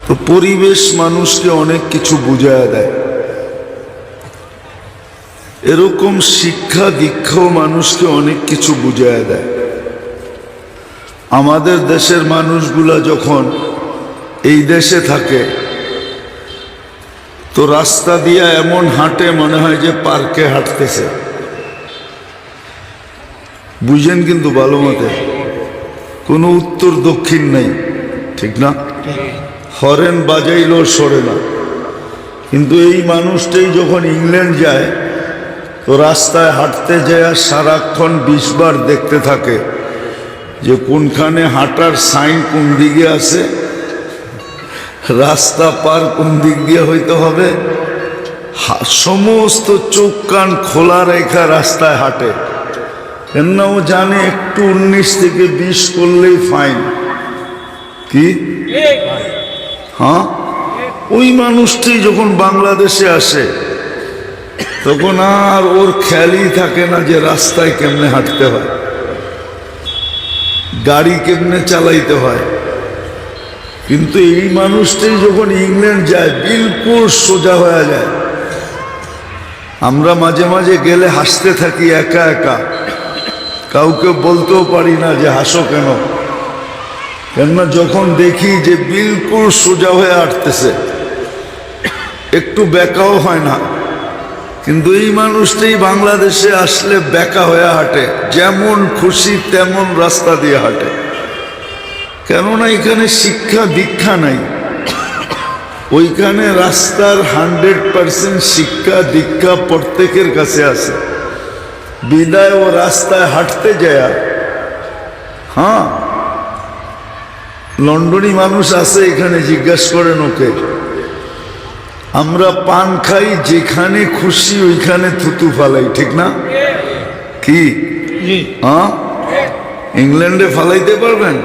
তো পরিবেশ মানুষকে অনেক কিছু বুঝায় দেয়, এরকম শিক্ষা দীক্ষাও মানুষকে অনেক কিছু বুঝায় দেয়। আমাদের দেশের মানুষগুলা যখন এই দেশে থাকে তো রাস্তা দিয়ে এমন হাঁটে মনে হয় যে পার্কে হাঁটতেছে, বুঝেন? কিন্তু ভালো মতে কোনো উত্তর দক্ষিণ নেই, ঠিক না? হরেন বাজাইলেও সরে না। কিন্তু এই মানুষটাই যখন ইংল্যান্ড যায় তো রাস্তায় হাঁটতে যায় সারাক্ষণ 20 বার দেখতে থাকে যে কোনখানে হাঁটার সাইন কোন দিকে আছে, রাস্তা পার কোন দিক দিয়ে হইতে হবে, সমস্ত চোখ কান খোলা রেখা রাস্তায় হাঁটে। কেননা ও জানে একটু 19 থেকে 20 করলেই ফাইন। কি? হ্যাঁ, ওই মানুষটি যখন বাংলাদেশে আসে তখন আর ওর খেয়ালই থাকে না যে রাস্তায় কেমনে হাঁটতে হয়, গাড়ি কেমনে চালাইতে হয়। কিন্তু এই মানুষটি যখন ইংল্যান্ড যায় বিলকুল সোজা হয়ে যায়। আমরা মাঝে মাঝে গেলে হাসতে থাকি একা একা, কাউকে বলতেও পারি না যে হাসো কেন। কেননা যখন দেখি যে বিলকুল সোজা হয়ে হাঁটতেছে, একটু বেঁকাও হয় না। কিন্তু এই মানুষটাই বাংলাদেশে আসলে বেঁকা হয়ে হাঁটে, যেমন খুশি তেমন রাস্তা দিয়ে হাঁটে। কেননা এখানে শিক্ষা দীক্ষা নাই, ওইখানে রাস্তার 100% শিক্ষা দীক্ষা প্রত্যেকের কাছে আছে। বিদায় ও রাস্তায় হাঁটতে যায়। হ্যাঁ, লন্ডনী মানুষ আছে এখানে, জিজ্ঞাসা করেন ওকে। আমরা পান খাই, যেখানে খুশি ওইখানে থুতু ফালাই, ঠিক না? কি? হ্যাঁ, ইংল্যান্ডে ফালাইতে পারবেন?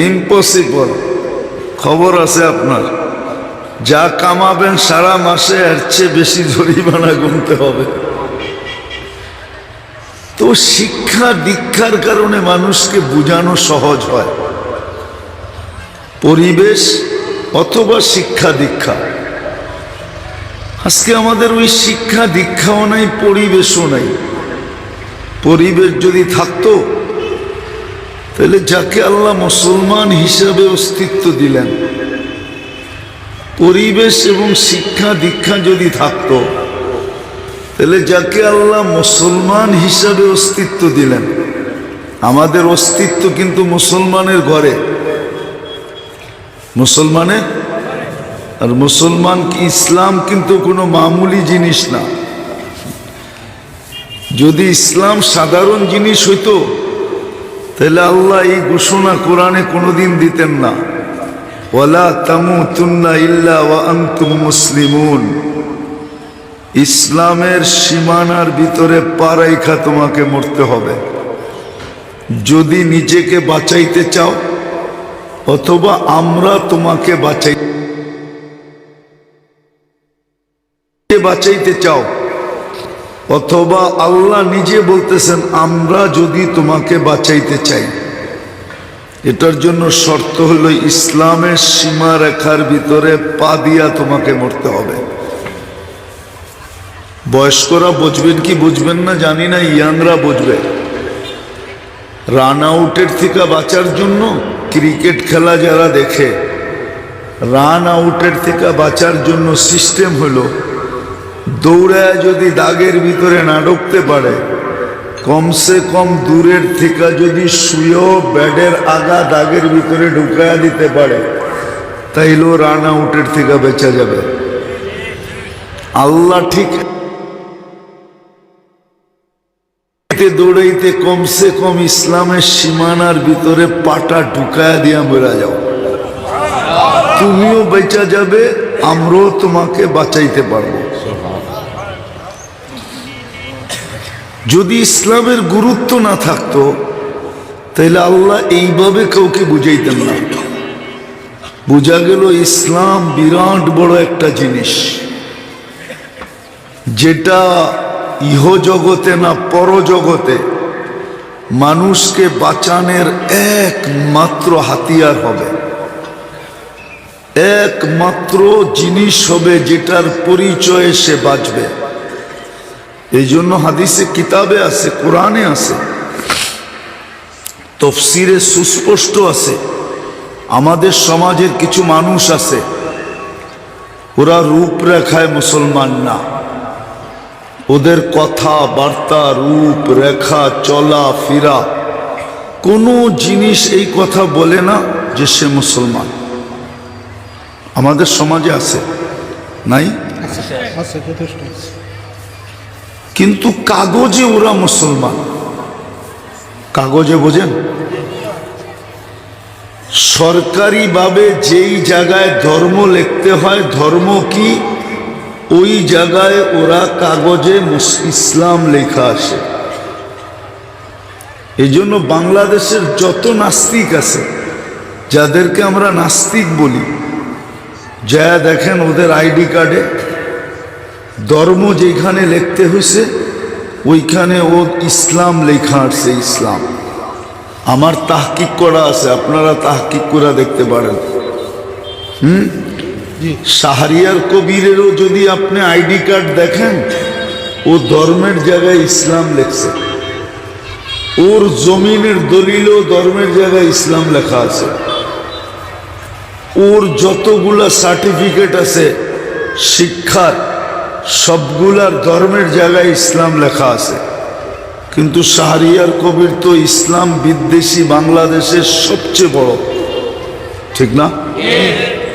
ইম্পসিবল। খবর আছে আপনার, যা কামাবেন সারা মাসে এর চেয়ে বেশি জরিমানা গুনতে হবে। তো শিক্ষা দীক্ষার কারণে মানুষকে বোঝানো সহজ হয়, পরিবেশ অথবা শিক্ষা দীক্ষা। আজকে আমাদের ওই শিক্ষা দীক্ষাও নাই, পরিবেশও নাই। পরিবেশ যদি থাকতো তাহলে যাকে আল্লাহ মুসলমান হিসাবে অস্তিত্ব দিলেন, পরিবেশ এবং শিক্ষা দীক্ষা যদি থাকতো তাহলে যাকে আল্লাহ মুসলমান হিসাবে অস্তিত্ব দিলেন। আমাদের অস্তিত্ব কিন্তু মুসলমানের ঘরে, মুসলমানের। আর মুসলমান কি ইসলাম কিন্তু কোনো মামুলি জিনিস না। যদি ইসলাম সাধারণ জিনিস হইতো তাহলে আল্লাহ এই ঘোষণা কোরআনে কোনোদিন দিতেন না, ওয়ালা তামুতুন্না ইল্লা ওয়া আনতুম মুসলিমুন। ইসলামের সীমানার ভিতরে পা রাইখা তোমাকে মরতে হবে যদি নিজেকে বাঁচাইতে চাও, অথবা আমরা তোমাকে বাঁচাইতে চাও, অথবা আল্লাহ নিজে বলতেছেন আমরা যদি তোমাকে বাঁচাইতে চাই। এটার জন্য শর্ত হলো ইসলামের সীমা রেখার ভিতরে পা দিয়া তোমাকে মরতে হবে। বয়স্করা বুঝবেন কি বুঝবেন না জানি না, ইয়াংরা বুঝবে। রান আউটের থেকে বাঁচার জন্য ক্রিকেট খেলা যারা দেখে, রান আউটের থেকে বাঁচার জন্য সিস্টেম হলো দৌড়ায় যদি দাগের ভিতরে না ঢুকতে পারে, কমসে কম দূরের থেকে যদি শুয়েও ব্যাটের আগা দাগের ভিতরে ঢুকায়া দিতে পারে, তাইলেও রান আউটের থেকে বেঁচে যাবে। আল্লাহ ঠিক দৌড়াইতে কমসে কম ইসলামের সীমানার ভিতরে পাটা ঢুকায়া দিয়া মরা যাও, তুমিও বেঁচে যাবে, আমরাও তোমাকে বাঁচাইতে পারবো। যদি ইসলামের গুরুত্ব না থাকতো তাহলে আল্লাহ এইভাবে কাউকে বুঝাইতেন না। বোঝা গেল ইসলাম বিরাট বড় একটা জিনিস, যেটা ইহজগতে না পরজগতে মানুষকে বাঁচানোর একমাত্র হাতিয়ার হবে। একমাত্র জিনিস হবে যেটার পরিচয়ে সে বাঁচবে। এই জন্য হাদিসে কিতাবে আছে, কোরআনে আছে, তফসিরে সুস্পষ্ট আছে। আমাদের সমাজের কিছু মানুষ আছে, ওরা রূপরেখায় মুসলমান না, ওদের কথা বার্তা, রূপরেখা, চলা ফিরা, কোনো জিনিস এই কথা বলে না যে সে মুসলমান। আমাদের সমাজে আছে, নাই? কিন্তু কাগজে ওরা মুসলমান। কাগজে বোঝেন? সরকারিভাবে যেই জায়গায় ধর্ম লিখতে হয়, ধর্ম কি, ওই জায়গায় ওরা কাগজে ইসলাম লেখা আসে। এই জন্য বাংলাদেশের যত নাস্তিক আছে, যাদেরকে আমরা নাস্তিক বলি, যা দেখেন ওদের আইডি কার্ডে ধর্ম যেখানে লিখতে হয়েছে ওইখানে ও ইসলাম লেখা আছে, ইসলাম। আমার তাহকিক করা আছে, আপনারা তাহকিক করে দেখতে পারেন। শাহরিয়ার কবিরেরও যদি আপনি আইডি কার্ড দেখেন, ও ধর্মের জায়গায় ইসলাম লেখছে। ওর জমিনের দলিলও ধর্মের জায়গায় ইসলাম লেখা আছে। ওর যতগুলা সার্টিফিকেট আছে শিক্ষার, সবগুলার ধর্মের জায়গায় ইসলাম লেখা আছে। কিন্তু শাহরিয়ার কবির তো ইসলাম বিদ্বেষী বাংলাদেশের সবচেয়ে বড়, ঠিক না?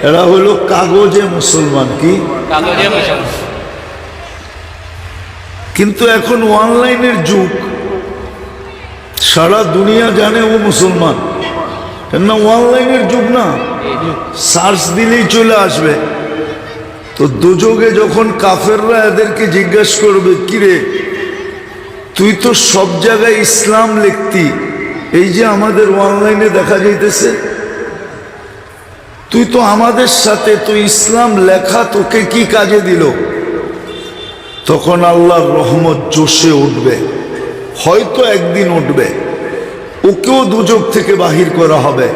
এরা হলো কাগজে মুসলমান। কি কাগজে মুসলমান? কিন্তু এখন অনলাইনের যুগ, সারা দুনিয়া জানে ও মুসলমান, কেননা অনলাইনের যুগ না, সার্চ দিলেই চলে আসবে। তো দুযোগে যখন কাফেররা এদেরকে জিজ্ঞাসা করবে, কিরে তুই তো সব জায়গায় ইসলাম লিখতি, এই যে আমাদের অনলাইনে দেখা যাইতেছে, তুই তো আমাদের সাথে, তো ইসলাম লেখা তোকে কি কাজে দিল? তখন আল্লাহর রহমত জোশে উঠবে, হয়তো একদিন উঠবে, ওকেও দুযোগ থেকে বাহির করা হবে।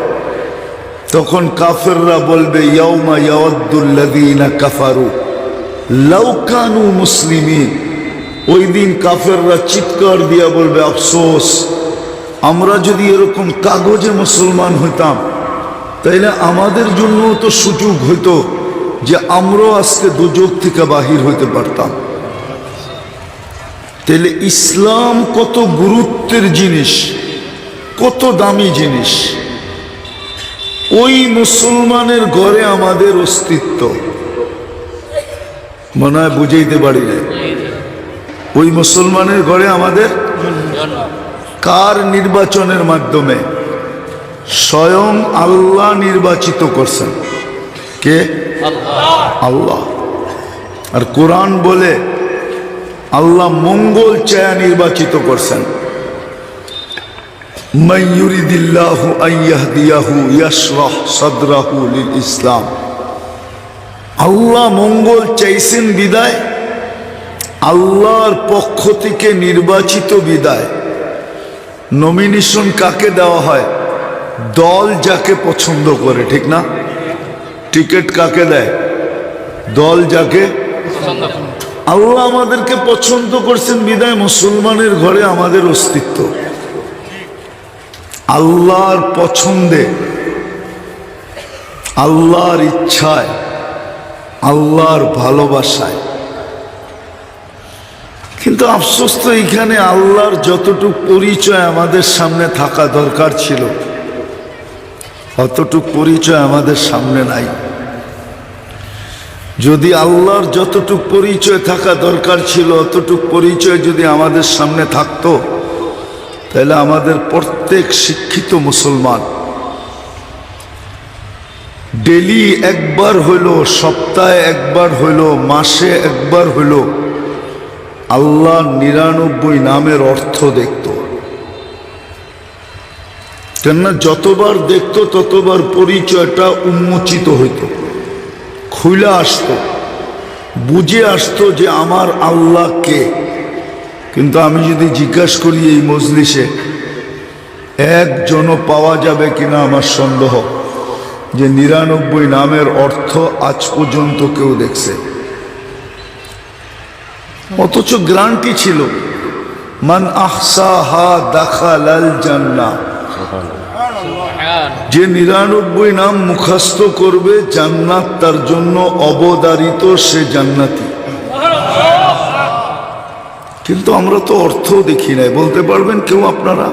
তখন কাফেররা বলবে, ইয়াউমা ইয়াওয়াদ্দুল্লাযীনা কাফারু লাউ কানু মুসলিমিন। ওই দিন কাফেররা চিৎকার দিয়া বলবে, আফসোস, আমরা যদি এরকম কাগজে মুসলমান হইতাম তাইলে আমাদের জন্য তো সুযোগ হইতো যে আমরাও আজকে দুযোগ থেকে বাহির হইতে পারতাম। তাহলে ইসলাম কত গুরুত্বের জিনিস, কত দামি জিনিস। ওই মুসলমানের ঘরে আমাদের অস্তিত্ব, মনে হয় বুঝাইতে পারি না। ওই মুসলমানের ঘরে আমাদের, কার নির্বাচনের মাধ্যমে? স্বয়ং আল্লাহ নির্বাচিত করছেন। কে? আল্লাহ। আর কোরআন বলে আল্লাহ মঙ্গল চায়া নির্বাচিত করছেন। মান ইউরিদিল্লাহু আন ইয়াহদিয়াহু ইয়াশরাহ সাদরাহু লিল ইসলাম। আল্লাহ মঙ্গল চাইছেন বিদায়, আল্লাহর পক্ষ থেকে নির্বাচিত বিদায়। নমিনেশন কাকে দেওয়া হয়? দল যাকে পছন্দ করে, ঠিক না? টিকিট কাকে দেয়? দল যাকে পছন্দ করে। আল্লাহ আমাদেরকে পছন্দ করছেন বিদায় মুসলমানের ঘরে আমাদের অস্তিত্ব। আল্লাহর পছন্দে, আল্লাহর ইচ্ছায়, আল্লাহর ভালোবাসায়। কিন্তু আফসোস তো এখানে আল্লাহর যতটুকু পরিচয় আমাদের সামনে থাকা দরকার ছিল, অতটুকু পরিচয় আমাদের সামনে নাই। যদি আল্লাহর যতটুকু পরিচয় থাকা দরকার ছিল, অতটুকু পরিচয় যদি আমাদের সামনে থাকতো, তাহলে আমাদের প্রত্যেক শিক্ষিত মুসলমান ডেলি একবার হইল, সপ্তাহে একবার হইল, মাসে একবার হইল আল্লাহ 99 নামের অর্থ দেখত। কেননা যতবার দেখতো ততবার পরিচয়টা উন্মোচিত হইত, খুলে আসতো, বুঝে আসতো যে আমার আল্লাহ কে। কিন্তু আমি যদি জিজ্ঞাসা করি এই মজলিসে একজনও পাওয়া যাবে কিনা আমার সন্দেহ। যে 99 নামের অর্থ আজ পর্যন্ত কেউ দেখছে, অথচ গ্যারান্টি ছিল মান আহসাহা দাখালাল জান্নাহ, যে 99 নাম মুখস্থ করবে জান্নাত তার জন্য অবধারিত, সে জান্নাতি। কিন্তু আমরা তো অর্থ দেখি নাই। বলতে পারবেন কেউ আপনারা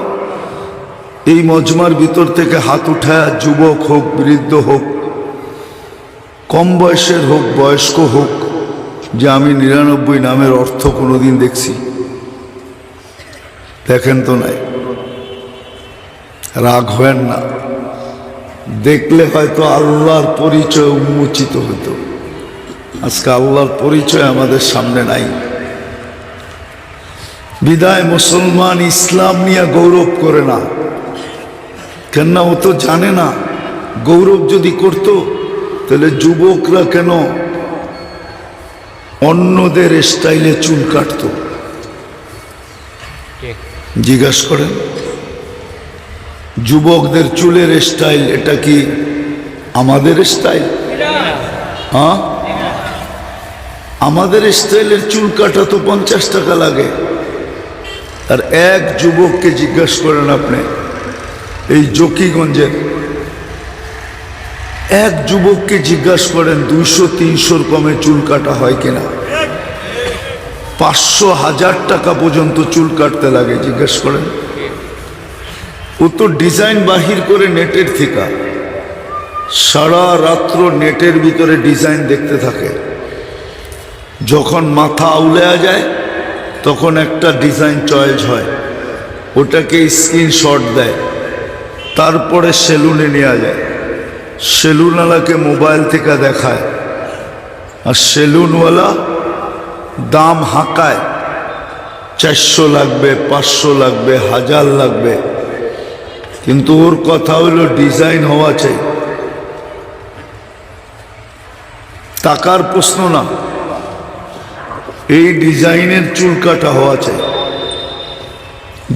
এই মজমার ভিতর থেকে হাত উঠায়, যুবক হোক, বৃদ্ধ হোক, কম বয়সের হোক, বয়স্ক হোক, যে আমি 99 নামের অর্থ কোনোদিন দেখছি? দেখেন তো নাই। রাগ হবেন না, দেখলে হয়তো আল্লাহর পরিচয় উন্মোচিত হতো। আজকে আল্লাহর পরিচয় আমাদের সামনে নাই। বিদায় মুসলমান ইসলাম নিয়ে গৌরব করে না, কেননা ও তো জানে না। গৌরব যদি করত তাহলে যুবকরা কেন অন্যদের স্টাইলে চুল কাটত? জিজ্ঞাসা করেন, যুবকদের চুলের স্টাইল এটা কি আমাদের স্টাইল? হ্যাঁ, আমাদের স্টাইলের চুল কাটা তো 50 টাকা লাগে। আর এক যুবককে জিজ্ঞাসা করেন আপনি, এই জকিগঞ্জের এক যুবককে জিজ্ঞাসা করেন 200-300 কমে চুল কাটা হয় কিনা? 500-1000 টাকা পর্যন্ত চুল কাটতে লাগে। জিজ্ঞাসা করেন। ও তো ডিজাইন বাহির করে নেটের থেকে, সারা রাত্র নেটের ভিতরে ডিজাইন দেখতে থাকে। যখন মাথা আউলেয়া যায় তখন একটা ডিজাইন চয়েস হয়, ওটাকে স্ক্রিনশট দেয়, তারপরে সেলুনে নেওয়া যায়। সেলুনওয়ালাকে মোবাইল থেকে দেখায়, আর সেলুনওয়ালা দাম হাঁকায়, 400 লাগবে, 500 লাগবে, 1000 লাগবে। কিন্তু ওর কথা হলো ডিজাইন হওয়া চাই। টাকার প্রশ্ন না, এই ডিজাইনের চুল কাটা হওয়া চাই।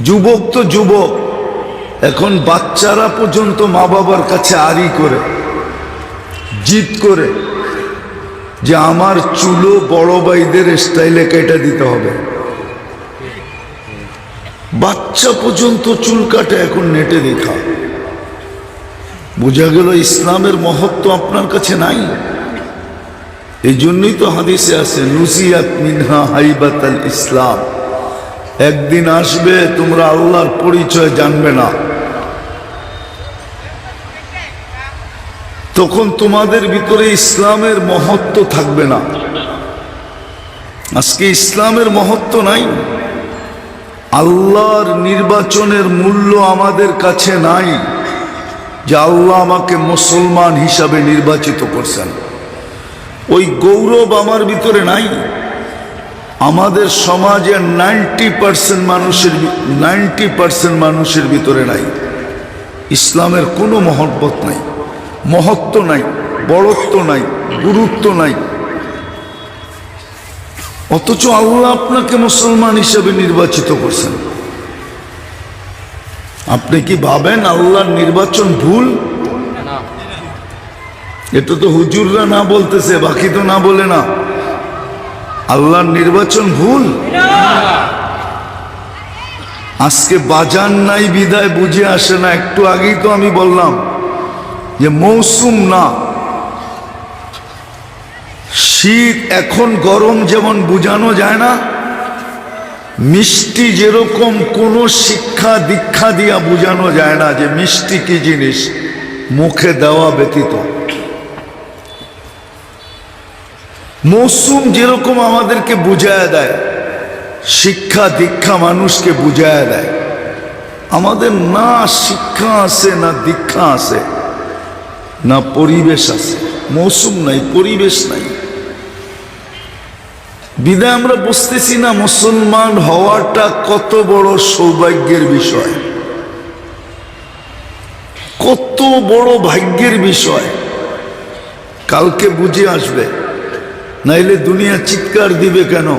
যুবক তো যুবক, এখন বাচ্চারা পর্যন্ত মা বাবার কাছে আড়ি করে, জিদ করে যে আমার চুলও বড় ভাইদের স্টাইলে কেটে দিতে হবে। বাচ্চা পর্যন্ত চুল কাটে এখন নেটে দেখা। বোঝা গেল ইসলামের মহত্ব আপনার কাছে নাই। এই জন্যই তো হাদিসে আছে নুসিয়াত মিনহা হাইবাতাল ইসলাম। একদিন আসবে তোমরা আল্লাহর পরিচয় জানবে না, তখন তোমাদের ভিতরে ইসলামের মহত্ব থাকবে না। আজকে ইসলামের মহত্ব নাই। আল্লাহর নির্বাচনের মূল্য আমাদের কাছে নাই, যে আল্লাহ আমাকে মুসলমান হিসাবে নির্বাচিত করছেন। ওই গৌরব আমার ভিতরে নাই। আমাদের সমাজের 90% মানুষের ভিতরে নাই। ইসলামের কোনো মহব্বত নাই, মহত্ব নাই, বড়ত্ব নাই, গুরুত্ব নাই। অথচ আল্লাহ আপনাকে মুসলমান হিসেবে নির্বাচিত করছেন। আপনি কি ভাবেন আল্লাহর নির্বাচন ভুল? এটা তো হুজুররা না বলতেছে, বাকি তো না বলে না। আল্লাহর নির্বাচন ভুল। আজকে বাজান নাই বিদায় বুঝে আসে না। একটু আগেই তো আমি বললাম যে মৌসুম না, শীত এখন গরম যেমন বোঝানো যায় না, মিষ্টি যেরকম কোনো শিক্ষা দীক্ষা দিয়া বোঝানো যায় না যে মিষ্টি কি জিনিস, মুখে দেওয়া ব্যতীত। মৌসুম যেরকম আমাদেরকে বুঝায় দেয়, শিক্ষা দীক্ষা মানুষকে বুঝায় দেয়। আমাদের না শিক্ষা আছে, না দীক্ষা আছে, না পরিবেশ আছে। মৌসুম নাই, পরিবেশ নাই, বিদায় আমরা বুঝতেছি না মুসলমান হওয়াটা কত বড় সৌভাগ্যের বিষয়, কত বড় ভাগ্যের বিষয়। কালকে বুঝে আসবে, নাইলে দুনিয়া চিৎকার দিবে কেন?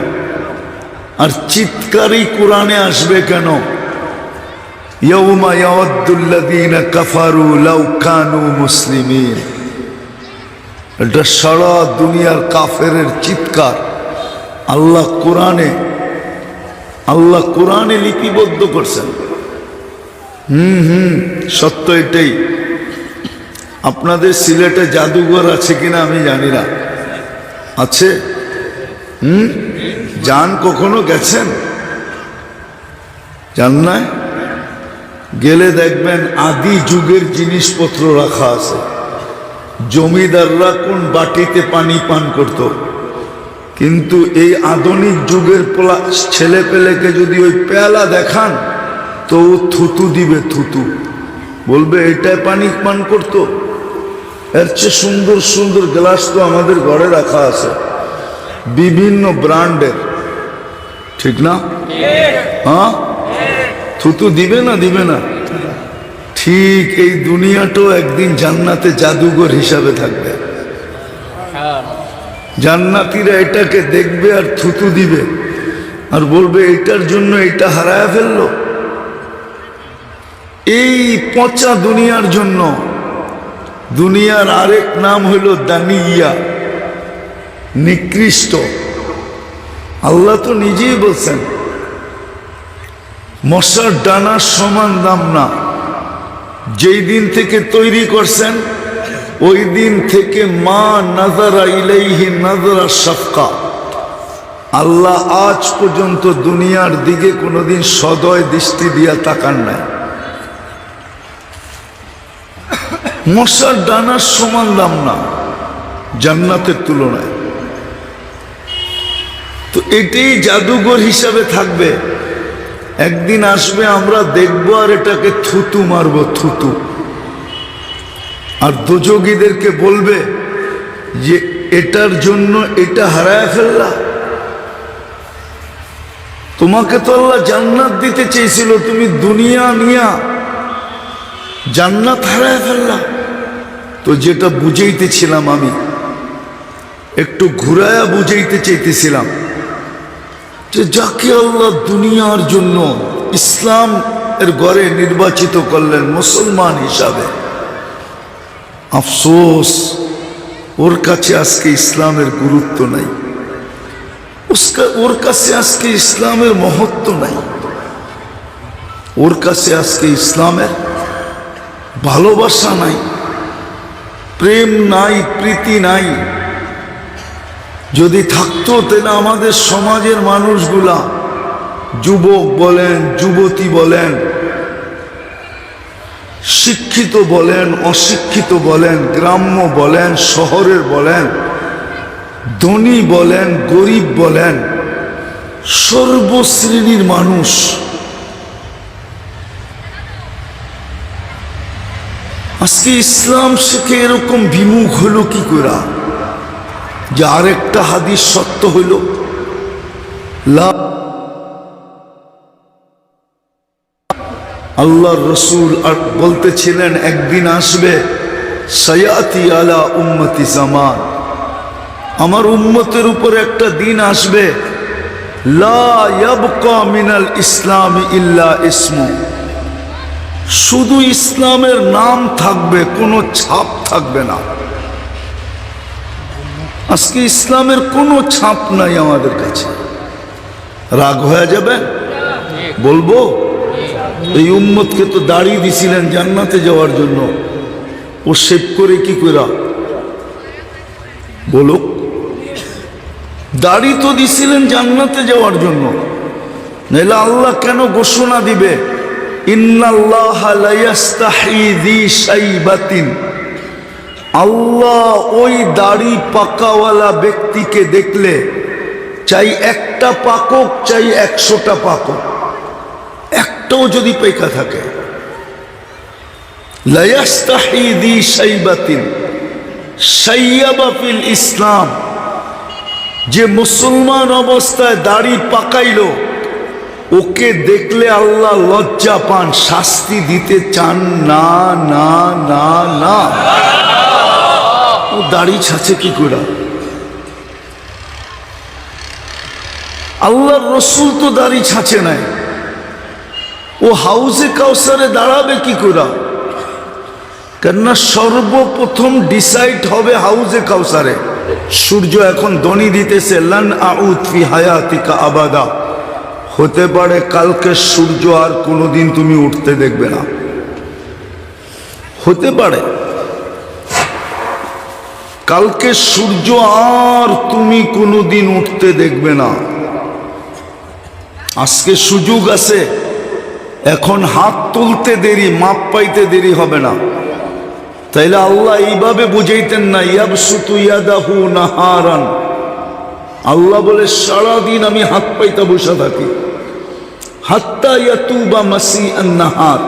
আর চিৎকারই কোরআনে আসবে কেন? ইয়াউমা ইয়াওয়াদ্দুল্লাযীনা কাফারু লাউ কানু মুসলিমিন। এটা সারা দুনিয়ার কাফেরের চিৎকার। আল্লাহ কোরআনে লিপিবদ্ধ করছেন। সত্য এটাই। আপনাদের সিলেটে জাদুঘর আছে কিনা আমি জানি না, আছে? যান, কখনো গেছেন? যান না? গেলে দেখবেন আদি যুগের জিনিসপত্র রাখা আছে। জমিদাররা কোন বাটিতে পানি পান করত, কিন্তু এই আধুনিক যুগের ছেলে পেলেকে যদি ওই পেয়ালা দেখান তো ও থুতু দিবে, থুতু বলবে এটাই পানি পান করত। এর চেয়ে সুন্দর সুন্দর গ্লাস তো আমাদের ঘরে রাখা আছে, বিভিন্ন ব্র্যান্ডের, ঠিক না? হ্যাঁ, থুতু দিবে না, দিবে না? ঠিক এই দুনিয়াটাও একদিন জান্নাতে জাদুঘর হিসাবে থাকবে। জান্নাতীরা এটাকে দেখবে আর থুতু দিবে আর বলবে এটার জন্য এটা হারায় ফেললো। এই পচা দুনিয়ার জন্য। দুনিয়ার আরেক নাম হইল দানিয়া, নিকৃষ্ট। আল্লাহ তো নিজেই বলছেন মশার ডানার সমান দাম না। যেই দিন থেকে তৈরি করছেন ওই দিন থেকে মা নাজারা ইলাইহি নাজরা শাফকা, আল্লাহ আজ পর্যন্ত দুনিয়ার দিকে কোনোদিন সদয় দৃষ্টি দিয়া তাকান নাই। মশার ডানার সমান দাম না জান্নাতের তুলনায়। তো এটাই জাদুঘর হিসাবে থাকবে। একদিন আসবে আমরা দেখবো আর এটাকে থুতু মারবো, থুতু। আর দোজগীদেরকে বলবে যে এটার জন্য এটা হারায় ফেললা। তোমাকে তো আল্লাহ জান্নাত দিতে চেয়েছিল, তুমি দুনিয়া নিয়া জান্নাত হারায় ফেললা। তো যেটা বুঝাইতেছিলাম আমি, একটু ঘুরায়া বুঝাইতে চাইতেছিলাম যে যাকে আল্লাহ দুনিয়ার জন্য ইসলাম এর ঘরে নির্বাচিত করলেন মুসলমান হিসাবে, আফসোস ওর কাছে আজকে ইসলামের গুরুত্ব নাই, ওর কাছে আজকে ইসলামের মহত্ব নাই, ওর কাছে আজকে ইসলামের ভালোবাসা নাই, প্রেম নাই, প্রীতি নাই। যদি থাকতো তাহলে আমাদের সমাজের মানুষগুলা, যুবক বলেন, যুবতী বলেন, শিক্ষিত বলেন, অশিক্ষিত বলেন, গ্রাম্য বলেন, শহরের বলেন, ধনী বলেন, গরিব বলেন, সর্বশ্রেণীর মানুষ আজকে ইসলাম শিখে এরকম বিমুখ হলো কি করে? যে আরেকটা হাদিস সত্য হইল, আল্লাহর রসুল আর বলতেছিলেন একদিন আসবে সায়াতি আলা উম্মতি জামান, আমার উম্মতের উপর একটা দিন আসবে, লা ইয়াবকা মিনাল ইসলামি ইল্লা ইসমু, শুধু ইসলামের নাম থাকবে, কোনো ছাপ থাকবে না। আজকে ইসলামের কোনো ছাপ নাই আমাদের কাছে। রাগ হয়ে যাবে? বলবো এই উম্মতকে তো দাড়ি দিছিলেন জান্নাতে যাওয়ার জন্য, ও শেভ করে কি করা? বলো, দাড়ি তো দিছিলেন জান্নাতে যাওয়ার জন্য, নাহলে আল্লাহ কেন ঘোষণা দিবে ইন্নাল্লাহা লা ইস্তাহি যি শাইবাতিন, আল্লাহ ওই দাড়ি পাকাওয়ালা ব্যক্তিকে দেখলে চাই একটা পাকক, চাই 100টা পাকক, একটাও যদি পেকা থাকে, লা ইস্তাহি যি শাইবাতিন শাইয়াবা ফিল ইসলাম, যে মুসলমান অবস্থায় দাড়ি পাকাইলো ওকে দেখলে আল্লাহ লজ্জা পান, শাস্তি দিতে চান না, না, না, না। ও দাড়ি ছাছে কি করে? আল্লাহর রসুল তো দাড়ি ছাছে নাই, ও হাউজে কাউসারে দাঁড়াবে কি করে? কেননা সর্বপ্রথম ডিসাইড হবে হাউজে কাউসারে। সূর্য এখন ধ্বনি দিতেছে, লান আউদ ফি হায়াতিকা আবাদা, হতে পারে কালকে সূর্য আর কোনোদিন তুমি উঠতে দেখবে না, হতে পারে কালকে সূর্য আর তুমি কোনোদিন উঠতে দেখবে না। আজকে সুযোগ আছে, এখন হাত তুলতে দেরি, মাপ পাইতে দেরি হবে না। তাইলে আল্লাহ এইভাবে বুঝাইতেন না, ইয়াবসুতু ইয়াদাহু নাহারান, আল্লাহ বলে সারাদিন আমি হাত পাইতে বসে থাকি, হাত্তা ইয়াতুবা মাসিআন নাহার,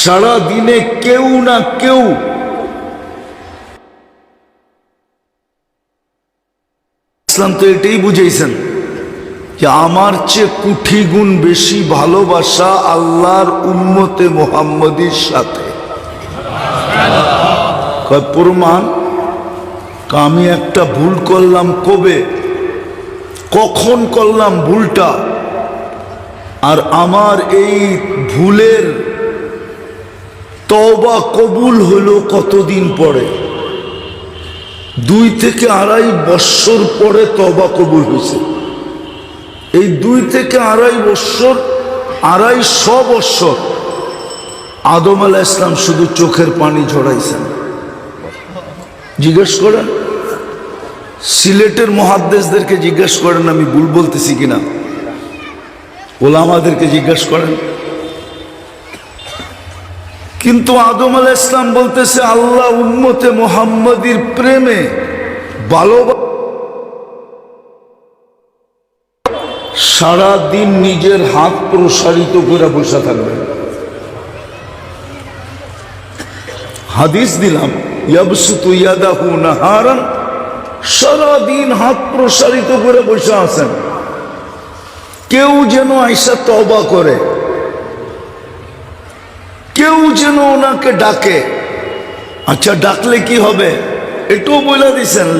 সারা দিনে কেউ না কেউ ইসলাম তো এটাই বুঝাইছেন যে আমার চেয়ে কোটি গুণ বেশি ভালোবাসা আল্লাহর উম্মতে মুহাম্মদীর সাথে। প্রমাণ, আমি একটা ভুল করলাম, কবে কখন করলাম ভুলটা, আর আমার এই ভুলের তওবা কবুল হলো কতদিন পরে? 2 থেকে 2.5 বৎসর পরে তওবা কবুল হয়েছে। এই 2 থেকে 2.5 বৎসর, 250 বৎসর আদম আলাইহিস সালাম শুধু চোখের পানি ঝরাইছেন। জিজ্ঞেস করেন সিলেটের মুহাদ্দিসদেরকে, জিজ্ঞেস করেন আমি ভুল বলতেছি কিনা, ওলামাদেরকে জিজ্ঞেস করেন। কিন্তু আদম আলাইহিস সালাম বলতেছে আল্লাহ উম্মতে মুহাম্মদীর প্রেমে ভালোবাসা সারাদিন নিজের হাত প্রসারিত করে বসে থাকবেন। হাদিস দিলাম, ইয়াবসুতু ইয়াদাহু নাহারান, সারাদিন হাত প্রসারিত করে বসে আছেন। কেউ যেন আইসা তওবা করে, কেউ যেন ওনাকে ডাকে। আচ্ছা ডাকলে কি হবে এটাও বলে দিছেন,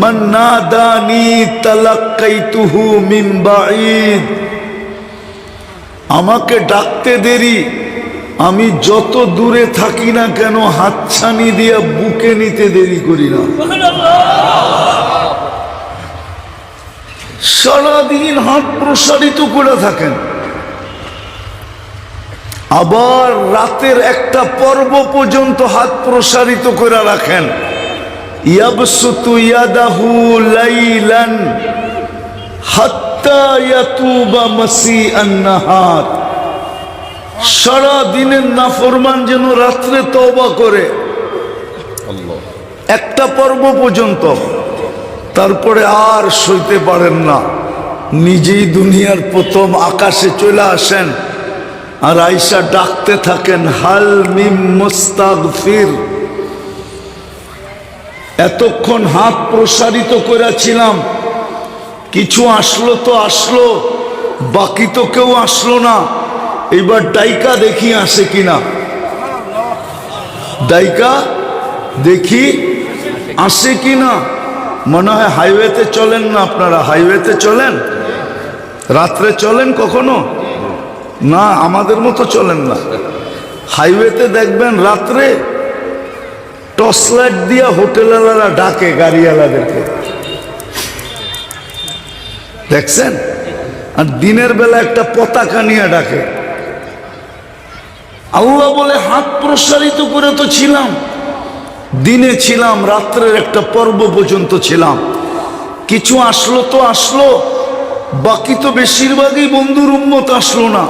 মান নাদানি তালাক্কাইতুহু মিন বাঈদ, আমাকে ডাকতে দেরি, আমি যত দূরে থাকি না কেন হাতছানি দিয়া বুকে নিতে দেরি করি না। সারাদিন হাত প্রসারিত করে থাকেন, আবার রাতের একটা পর্ব পর্যন্ত হাত প্রসারিত করে রাখেন। ইয়াবসুতু ইয়াদাহু লাইলান হাত্তা ইয়াতুবা মাসিআন নাহার, সারা দিনের নাফরমান যেন রাত্রে তওবা করে একটা পর্ব পর্যন্ত, তারপরে আর সইতে পারেন না, নিজেই দুনিয়ার প্রথম আকাশে চলে আসেন, আর আয়েশা ডাকতে থাকেন হাল মিম মুস্তাগফির। এতক্ষণ হাত প্রসারিত করেছিলাম, কিছু আসলো তো আসলো, বাকি তো কেউ আসলো না, এবার ডাইকা দেখি আসে কিনা, ডাইকা দেখি আসে কিনা। মনে হয় হাইওয়েতে চলেন না আপনারা, হাইওয়েতে চলেন, রাত্রে চলেন কখনো না, আমাদের মতো চলেন না। হাইওয়েতে দেখবেন রাত্রে টর্চ লাইট দিয়া হোটেলওয়ালারা ডাকে গাড়িওয়ালাদেরকে, দেখছেন? আর দিনের বেলা একটা পতাকা নিয়ে ডাকে। আল্লাহ বলে হাত প্রসারিত করে তো ছিলাম, দিনে ছিলাম, রাত্রের একটা পর্ব পর্যন্ত ছিলাম, কিছু আসলো তো আসলো, বাকি তো বেশিরভাগই বন্ধুর উম্মত আসলো না,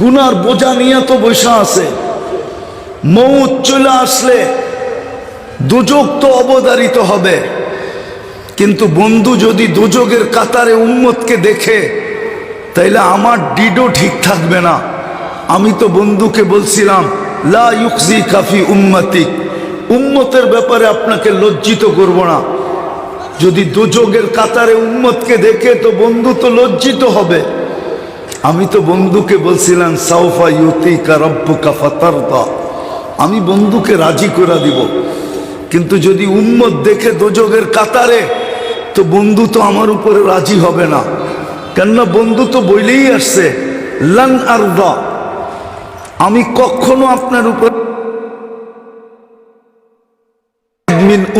গুনার বোঝা নিয়ে তো বসে আছে। মৌত চলে আসলে দুজক তো অবধারিত হবে, কিন্তু বন্ধু যদি দুজকের কাতারে উম্মতকে দেখে তাইলে আমার ডিডো ঠিক থাকবে না। আমি তো বন্ধুকে বলছিলাম লা ইউখজি কাফি উম্মতিক, উম্মতের ব্যাপারে আপনাকে লজ্জিত করব না। যদি দুজকের কাতারে উম্মতকে দেখে তো বন্ধু তো লজ্জিত হবে। আমি তো বন্ধুকে বলছিলাম সাউফা ইউতিকা রাব্বুকা ফাতারদা, আমি বন্ধুকে রাজি করে দিব, কিন্তু যদি উম্মত দেখে দুজকের কাতারে তো বন্ধু তো আমার উপরে রাজি হবে না। কেননা বন্ধু তো বইলেই আসছে লান আরদা, আমি কখনো আপনার উপর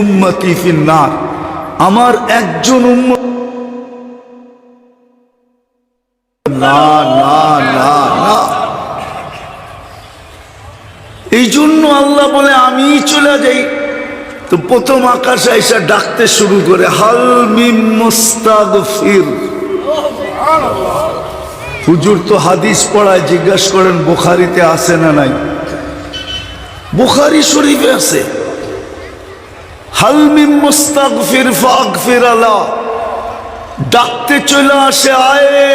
উম্মতি ফিন নার, আমার একজন উম্মত, না না না না। এই জন্য আল্লাহ বলে আমি চলে যাই, তো প্রথম আকাশে এসে ডাকতে শুরু করে, হাল মিম মুস্তাগফির। হুজুর তো হাদিস পড়ায়, জিজ্ঞাসা করেন বুখারীতে আছে না নাই? বুখারী শরীফে আছে, হাল মিম মুস্তাগফির ফাগফির আলা। ডাকতে চলে আসে, আয়ে,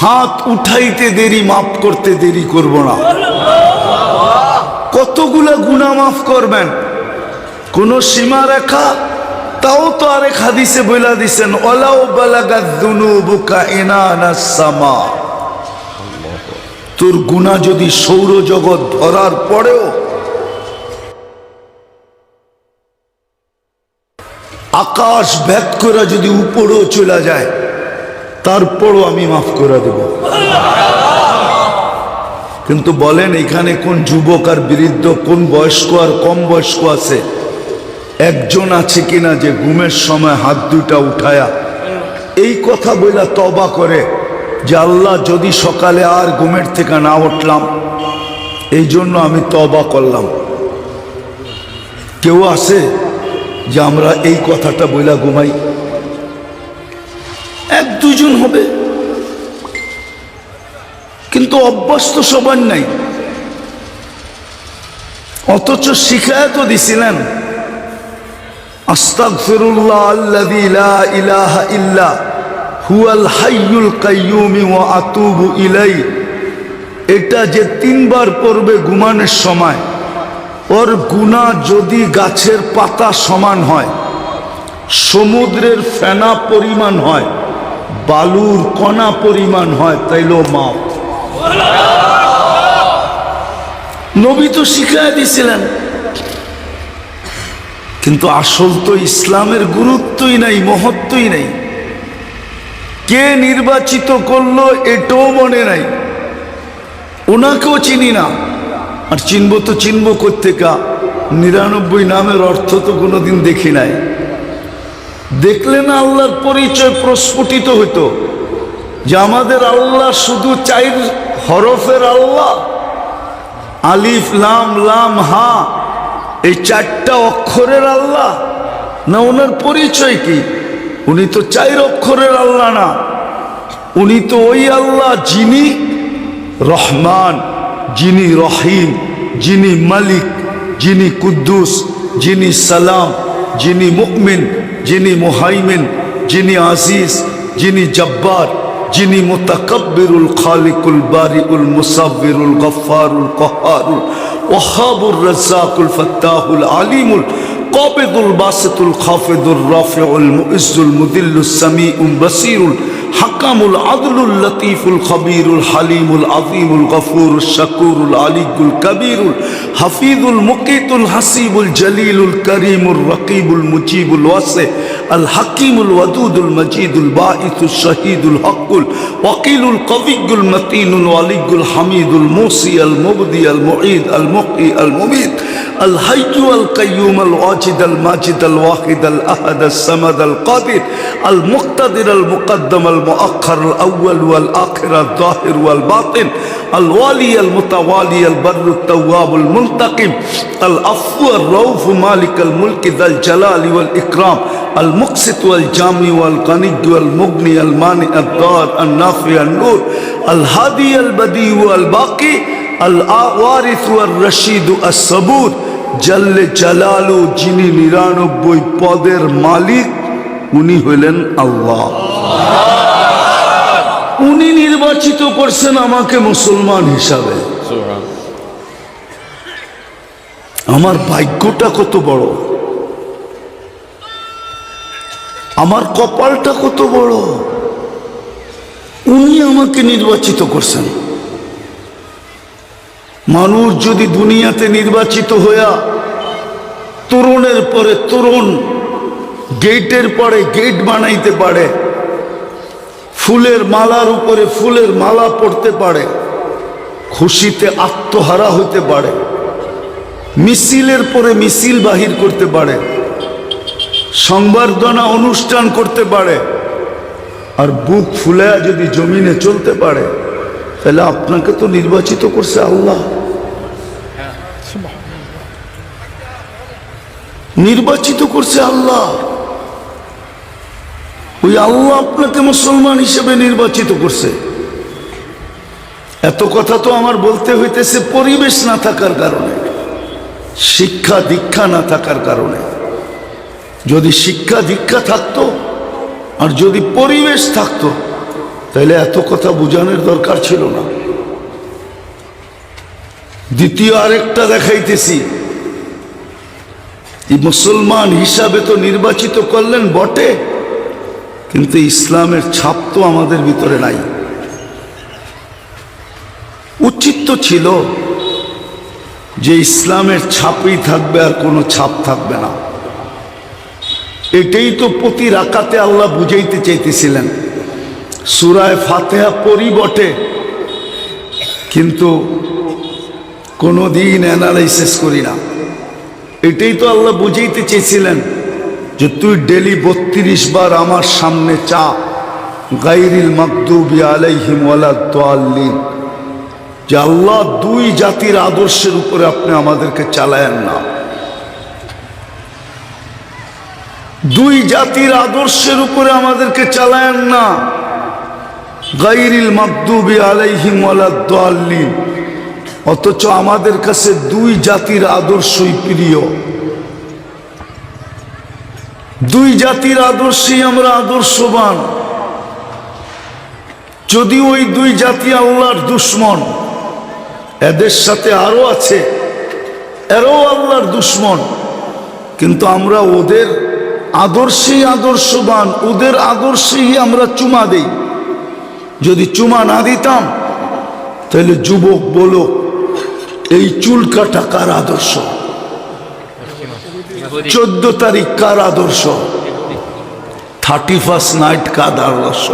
হাত উঠাইতে দেরি, মাফ করতে দেরি করব না। কতগুলা গুনাহ মাফ করবেন, কোন সীমা রেখা? তাও তো আরেক হাদিসে বইলা দিছেন, ওয়ালাউ বালাগাত যুনুবুকা ইনানাস সামা। তোর গুনাহ যদি সৌরজগৎ ধরার পরেও আকাশ ভেদ করে যদি উপরেও চলে যায়, তারপরও আমি মাফ করে দেব। কিন্তু বলেন এখানে কোন যুবক আর বৃদ্ধ, কোন বয়স্ক আর কম বয়স্ক আছে? একজন আছে কিনা যে ঘুমের সময় হাত দুটা উঠায়া এই কথা বইলা তওবা করে যে আল্লাহ, যদি সকালে আর ঘুমের থেকে না উঠলাম, এই জন্য আমি তওবা করলাম? কেউ আছে যে আমরা এই কথাটা বইলা ঘুমাই? এক দুজন হবে, কিন্তু অভ্যাস তো সবার নাই। অথচ শিখায় তো দিছিলেন, আস্তাগফিরুল্লাহ আল্লাযী লা ইলাহা ইল্লা হুয়াল হাইয়ুল কাইয়্যুম ওয়া আতুবু ইলাইহি। এটা যে 3 বার পড়বে ঘুমানোর সময়, ওর গুনাহ যদি গাছের পাতা সমান হয়, সমুদ্রের ফেনা পরিমাণ হয়, বালুর কণা পরিমাণ হয়, তাইলেও মাপ। নবী তো শিখায় দিছিলেন, কিন্তু আসল তো ইসলামের গুরুত্বই নাই, মহত্বই নাই। কে নির্বাচিত করলো এটাও মনে নাই, ওনাকেও চিনি না। আর চিনবো তো চিনবো কোত্থেকা? 99 নামের অর্থ তো কোনোদিন দেখি নাই। দেখলে না আল্লাহর পরিচয় প্রস্ফুটিত হইতো যে আমাদের আল্লাহ শুধু 4 হরফের আল্লাহ, আলিফ লাম লাম হা, এই 4টা অক্ষরের আল্লাহ না? ওনার পরিচয় কি? উনি তো 4 অক্ষরের আল্লাহ না, উনি তো ওই আল্লাহ যিনি রহমান, যিনি রহিম, যিনি মালিক, যিনি কুদ্দুস, যিনি সালাম, যিনি মুমিন, যিনি মুহাইমিন, যিনি আজিজ, যিনি জব্বার, যিনি মুতাকাব্বিরুল খালিকুল বারিউল মুসাব্বিরুল গফফারুল কহারুল ওয়াহাবুর রাজ্জাকুল ফাত্তাহুল আলিমুল কাবিদুল বাসিতুল খাফিদুর রাফিউল মুইজ্জুল মুদিল্লুস সামিউল বাসিরুল হাকামুল আদলুল লতীফুল খবীরুল হালিমুল আযীমুল গফুরুল শাকুরুল আলিয়ুল কবীরুল হাফিজুল মুকিতুল হাসিবুল জলিলুল করিমুর রকিবুল মুজিবুল ওয়াসি আল হাকিমুল ওয়াদুদুল মজিদুল বাঈসুল শহীদুল হকুল ওয়াকিলুল কবিয়ুল মতিনুল ওয়ালিয়ুল হামিদুল মুসি আল মুবদি আল মুঈদ আল মুহয়ি আল মুমীত আল হাইয়্যু আল কাইয়্যুম আল ওয়াজিদ আল মাজিদ আল ওয়াহিদ আল আহাদ আল সামাদ আল কাদির আল মুক্তাদির আল মুকদ্দম আল মুআখ্খার আল আউয়াল ওয়াল আখির আল যাহির ওয়াল বাতিন আল ওয়ালি আল মুতাওয়ালি আল বাররু তাওয়াব আল মুনতাকিম আল আফু আর রউফ মালিক আল মুলক যাল জালালি ওয়াল ইকরাম আল মুকসিত ওয়াল জামি ওয়াল গনি ওয়াল মুগনি আল মানি আল দার আল নাফি আল নূর আল হাদি আল বদি ওয়াল বাকি আল ওয়ারিস ওয়াল রশিদ আস সাবুর জাল্লে জালালু, যিনি 99 পদের মালিক, উনি হইলেন আল্লাহ। উনি নির্বাচিত করছেন আমাকে মুসলমান হিসাবে। আমার ভাগ্যটা কত বড়, আমার কপালটা কত বড়, উনি আমাকে নির্বাচিত করছেন। মানুষ যদি দুনিয়াতে নির্বাচিত হইয়া তরুণের পরে তরুণ, গেটের পরে গেট বানাইতে পারে, ফুলের মালার উপরে ফুলের মালা পড়তে পারে, খুশিতে আত্মহারা হইতে পারে, মিছিলের পরে মিছিল বাহির করতে পারে, সংবর্ধনা অনুষ্ঠান করতে পারে, আর বুক ফুলে যদি জমিনে চলতে পারে, তাহলে আপনাকে তো নির্বাচিত করছে আল্লাহ। নির্বাচিত করছে আল্লাহ। ওই আল্লাহ আপনাকে মুসলমান হিসেবে নির্বাচিত করছে। এত কথা তো আমার বলতে হইতেছে পরিবেশ না থাকার কারণে, শিক্ষা দীক্ষা না থাকার কারণে। যদি শিক্ষা দীক্ষা থাকতো আর যদি পরিবেশ থাকতো, তাহলে এত কথা বুঝানোর দরকার ছিল না। দ্বিতীয় আরেকটা দেখাইতেছি, এই মুসলমান হিসাবে তো নির্বাচিত করলেন বটে, কিন্তু ইসলামের ছাপ তো আমাদের ভিতরে নাই। উচিত তো ছিল যে ইসলামের ছাপই থাকবে, আর কোনো ছাপ থাকবে না। এটাই তো প্রতি রাকাতে আল্লাহ বুঝাইতে চাইতেছিলেন। সূরায়ে ফাতিহা পড়ি বটে, কিন্তু কোনোদিন অ্যানালাইসিস করি না। এটাই তো আল্লাহ বুঝাইতে চেয়েছিলেন যে তুই ডেলি 32 বার আমার সামনে চা, গায়রিল মাগদুবি আলাইহিম ওয়ালাদ-দাল্লিন, যে আল্লাহ দুই জাতির আদর্শের উপরে আপনি আমাদেরকে চালায়েন না। দুই জাতির আদর্শের উপরে আমাদেরকে চালায়েন না। গায়রিল মাগদুবি আলাইহিম ওয়ালাদ-দাল্লিন, অথচ আমাদের কাছে দুই জাতির আদর্শই প্রিয়। দুই জাতির আদর্শেই আমরা আদর্শবান। যদি ওই দুই জাতি আল্লাহর দুশ্মন, এদের সাথে আরো আছে, এরাও আল্লাহর দুশ্মন, কিন্তু আমরা ওদের আদর্শেই আদর্শবান, ওদের আদর্শেই আমরা চুমা দেই। যদি চুমা না দিতাম, তাহলে যুবক বলো এই চুল কাটা কার আদর্শ? 14 তারিখ কার আদর্শ? 31st নাইট কার আদর্শ?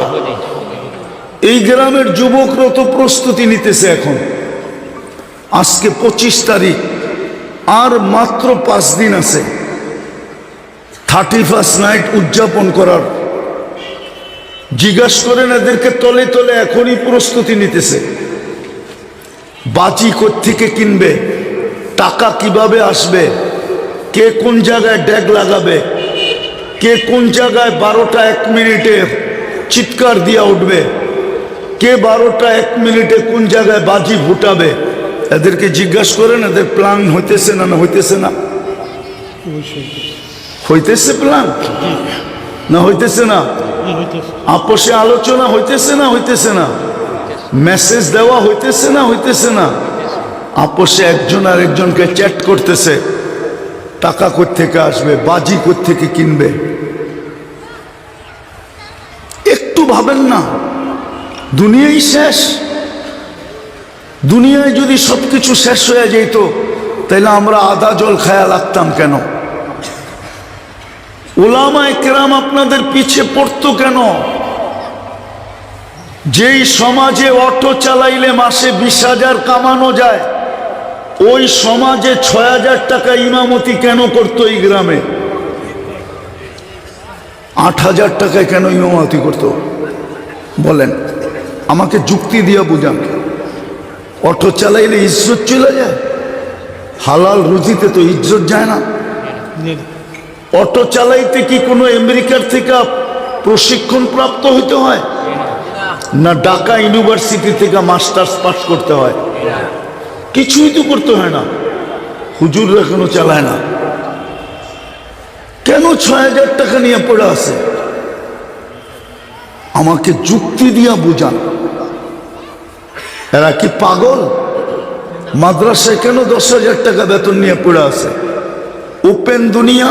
এই গ্রামের যুবকরা তো প্রস্তুতি নিতেছে এখন। আজকে 25 তারিখ, আর মাত্র 5 দিন আছে 31st নাইট উদযাপন করার। জিজ্ঞাসা করেন এদেরকে, তলে তলে এখনই প্রস্তুতি নিতেছে। বাজি কোত্থেকে কিনবে, টাকা কিভাবে আসবে, কে কোন জায়গায় ড্যাগ লাগাবে, কে কোন জায়গায় 12টা 1 মিনিটে চিৎকার দিয়া উঠবে, কে 12টা 1 মিনিটে কোন জায়গায় বাজি ফুটাবে। এদেরকে জিজ্ঞাসা করেন এদের প্ল্যান হইতেছে না? না হইতেছে না? হইতেছে প্ল্যান না হইতেছে না? আপোষে আলোচনা হইতেছে না হইতেছে না? মেসেজ দেওয়া হইতেছে না হইতেছে না? আপোষে একজন আর একজনকে চ্যাট করতেছে, টাকা কোত্থেকে আসবে, বাজি কোত্থেকে কিনবে। একটু ভাবেন না, দুনিয়াই শেষ। দুনিয়ায় যদি সবকিছু শেষ হয়ে যেত, তাহলে আমরা আদা জল খায়া লাগতাম কেন? উলামায়ে কেরাম আপনাদের পিছে পড়তো কেন? যেই সমাজে অটো চালাইলে মাসে 20,000 কামানো যায়, ওই সমাজে 6,000 টাকা ইমামতি কেন করতো? এই গ্রামে 8,000 টাকায় কেন ইমামতি করতো? বলেন, আমাকে যুক্তি দিয়ে বুঝান। অটো চালাইলে ইজ্জত চলে যায়? হালাল রুজিতে তো ইজ্জত যায় না। অটো চালাইতে কি কোনো আমেরিকার থেকে প্রশিক্ষণ প্রাপ্ত হইতে হয়? না ঢাকা ইউনিভার্সিটি থেকে মাস্টার্স পাস করতে হয়? কিছুই তো করতে হয় না। হুজুররা কেন চালায় না? কেন 6,000 টাকা নিয়ে পড়ে আছে? আমাকে যুক্তি দিয়া বুঝান। এরা কি পাগল? মাদ্রাসায় কেন 10,000 টাকা বেতন নিয়ে পড়ে আছে? ওপেন দুনিয়া।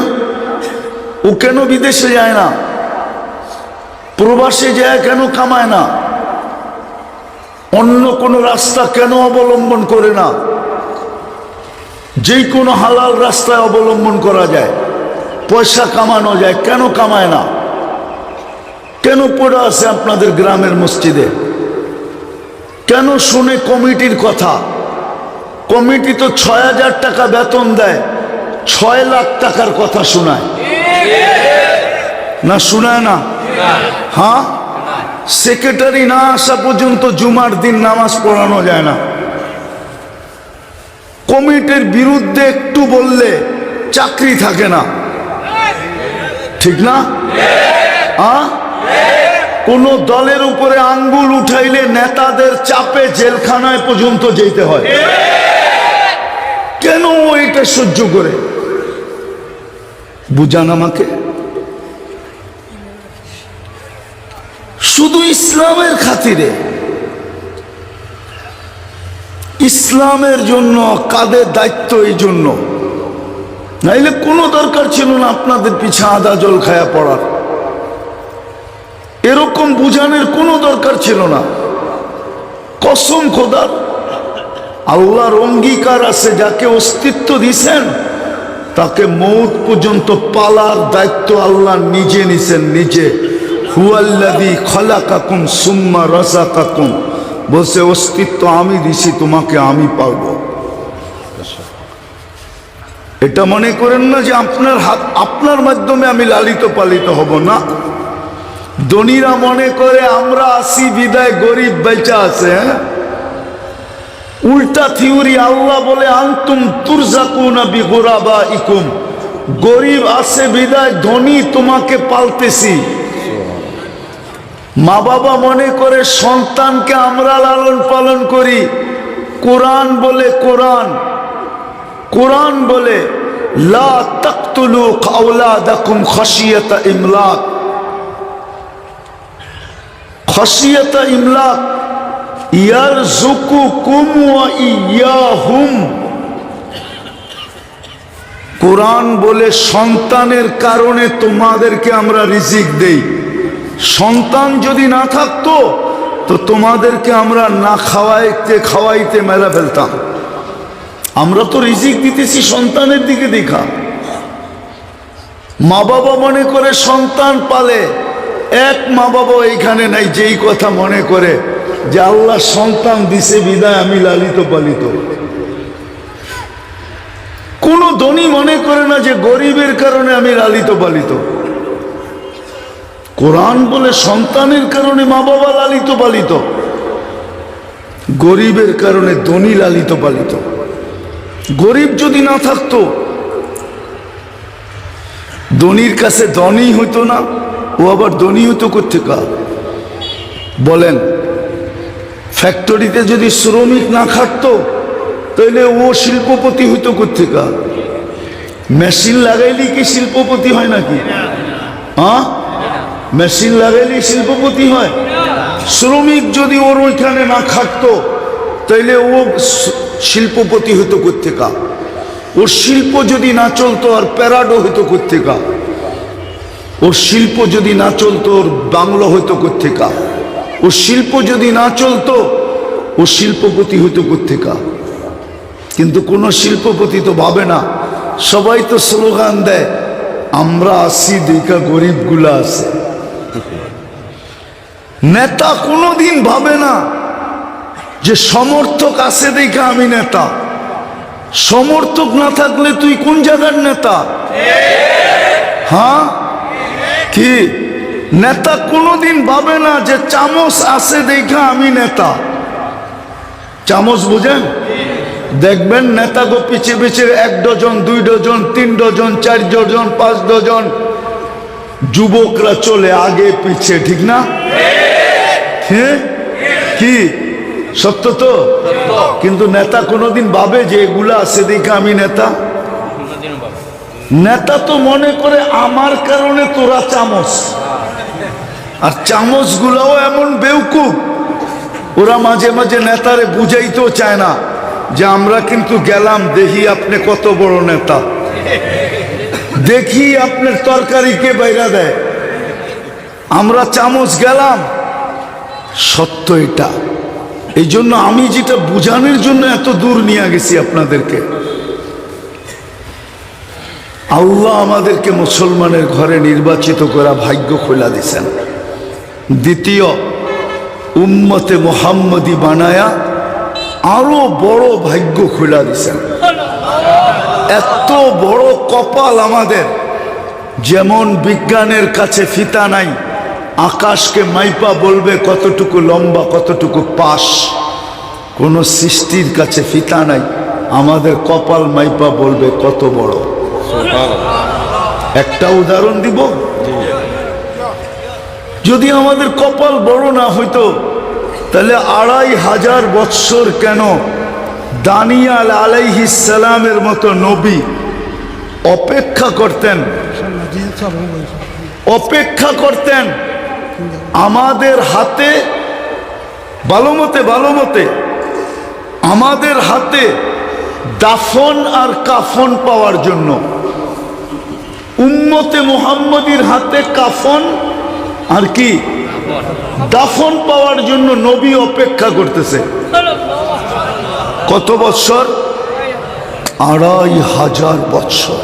ও কেন বিদেশে যায় না? প্রবাসে যায় কেন কামায় না? অন্য কোনো রাস্তা কেন অবলম্বন করে না? যে কোনো হালাল রাস্তায় অবলম্বন করা যায়, পয়সা কামানো যায়, কেন কামায় না? কেন পড়ে আছে আপনাদের গ্রামের মসজিদে? কেন শুনে কমিটির কথা? কমিটি তো ৬,০০০ টাকা বেতন দেয়, ৬ লাখ টাকার কথা শোনায় না? শোনায় না? হ্যাঁ, সেক্রেটারি না আসা পর্যন্ত জুমার দিন নামাজ পড়ানো যায় না। কমিটির বিরুদ্ধে একটু বললে চাকরি থাকে না, ঠিক না? কোন দলের উপরে আঙ্গুল উঠাইলে নেতাদের চাপে জেলখানায় পর্যন্ত যেতে হয়। কেন এটা সহ্য করে? বুঝান আমাকে। শুধু ইসলামের খাতিরে, ইসলামের জন্য কাদের দায়িত্ব, এই জন্য। নাইলে কোনো দরকার ছিল না আপনাদের পিছে আদা জল খায়া পড়ার, এরকম বুঝানোর কোনো দরকার ছিল না। কসম খোদার, আল্লাহর অঙ্গীকার আছে, যাকে অস্তিত্ব দিছেন তাকে মৌত পর্যন্ত পালার দায়িত্ব আল্লাহ নিজে নিছেন, নিজে। হুয়াল্লাযী খালাকাকুম সুম্মা রাযাকাকুম, বলছে অস্তিত্ব আমি দিছি তোমাকে, আমি পালবো। এটা মনে করেন না যে আপনার হাত, আপনার মাধ্যমে আমি লালিত পালিত হব না। ধনীরা মনে করে আমরা আসি বিদায় গরিব বেঁচে আছে। উল্টা থিওরি। আল্লাহ বলে আনতুম তুরজাকুনা বিগুরাবাইকুম, গরিব আছে বিদায় ধনী তোমাকে পালতেছি। মা বাবা মনে করে সন্তানকে আমরা লালন পালন করি। কোরআন বলে, কোরআন বলে লা তাকতুলু আওলাদাকুম খাশিয়াতা ইমলাক, খাশিয়াতা ইমলাক ইয়ারযুকুকুম ওয়া ইয়াহুম। কোরআন বলে সন্তানের কারণে তোমাদেরকে আমরা রিজিক দেই। সন্তান যদি না থাকতো তো তোমাদেরকে আমরা না খাওয়াইতে মেলা ফেলতাম। আমরা তো রিজিক দিতেছি সন্তানের দিকে দেখা। মা বাবা মনে করে সন্তান পালে, এক মা বাবা এইখানে নাই যেই কথা মনে করে যে আল্লাহ সন্তান দিছে বিদায় আমি লালিত পালিত। কোন ধনী মনে করে না যে গরিবের কারণে আমি লালিত পালিত। কোরআন বলে সন্তানের কারণে মা বাবা লালিত পালিত, গরিবের কারণে ধনী লালিত পালিত। গরিব যদি না থাকতো, ধনীর কাছে ধনী হইতো না, ও আবার ধনী হইতো কোত্থেকে বলেন? ফ্যাক্টরিতে যদি শ্রমিক না খাটতো তাহলে ও শিল্পপতি হইতো কোত্থেকে? মেশিন লাগাইলেই কি শিল্পপতি হয় নাকি? হ্যাঁ, মেশিন লাগাইলেই শিল্পপতি হয়? শ্রমিক যদি ওর ওইখানে না খাটতো তাইলে ও শিল্পপতি হইতো কোত্থেকে? ওর শিল্প যদি না চলতো আর প্যারাডো হইতো কোত্থেকে? ওর শিল্প যদি না চলতো ওর বাংলো হইতো কোত্থেকে? ওর শিল্প যদি না চলতো ও শিল্পপতি হইতো কোত্থেকে? কিন্তু কোন শিল্পপতি তো ভাবে না। সবাই তো স্লোগান দেয় আমরা আসি দেখা গরিবগুলা আছে। নেতা কোনোদিন ভাবে না যে সমর্থক আছে দেখা আমি নেতা। সমর্থক না থাকলে তুই কোন জায়গার নেতা? হ্যাঁ, কি নেতা কোনোদিন ভাবে না যে চামচ আছে দেখা আমি নেতা। চামচ বুঝেন? দেখবেন নেতা গো পিছে পিছে 1 dozen 2 dozen 3 dozen 4 dozen 5 dozen যুবকরা চলে আগে পিছে, ঠিক না? হ্যাঁ, কি সত্য তো? কিন্তু নেতা কোনোদিন ভাবে যে এগুলা আছে দেখে আমি নেতা? নেতা তো মনে করে আমার কারণে তোরা চামচ। আর চামচ গুলাও এমন বেউকুফ, ওরা মাঝে মাঝে নেতারে বুঝাইতেও চায় না যে আমরা কিন্তু গেলাম, দেখি আপনি কত বড় নেতা, দেখি আপনার তরকারি কে বাইরা দেয়, আমরা চামচ গেলাম। সত্য এটা। এই জন্য আমি যেটা বুঝানোর জন্য এত দূর নিয়ে গেছি আপনাদেরকে। আল্লাহ আমাদেরকে মুসলমানের ঘরে নির্বাচিত করা ভাগ্য খোলা দিয়েছেন। দ্বিতীয়, উম্মতে মুহাম্মদী বানায়া আরো বড় ভাগ্য খুলে দিয়েছেন। এত বড় কপাল আমাদের। যেমন বিজ্ঞানের কাছে ফিতা নাই, আকাশকে মাইপা বলবে কতটুকু লম্বা কতটুকু পাশ, কোন সৃষ্টির কাছে ফিতা নাই, আমাদের কপাল মাইপা বলবে কত বড়। একটা উদাহরণ দিব, যদি আমাদের কপাল বড় না হইতো তাহলে 2500 বৎসর কেন দানিয়াল আলাইহিস সালামের মতো নবী অপেক্ষা করতেন আমাদের হাতে ভালো মতে আমাদের হাতে দাফন আর কাফন পাওয়ার জন্য। উম্মতে মুহাম্মদীর হাতে কাফন আর কি দাফন পাওয়ার জন্য নবী অপেক্ষা করতেছে। কত বৎসর? 2500 বৎসর।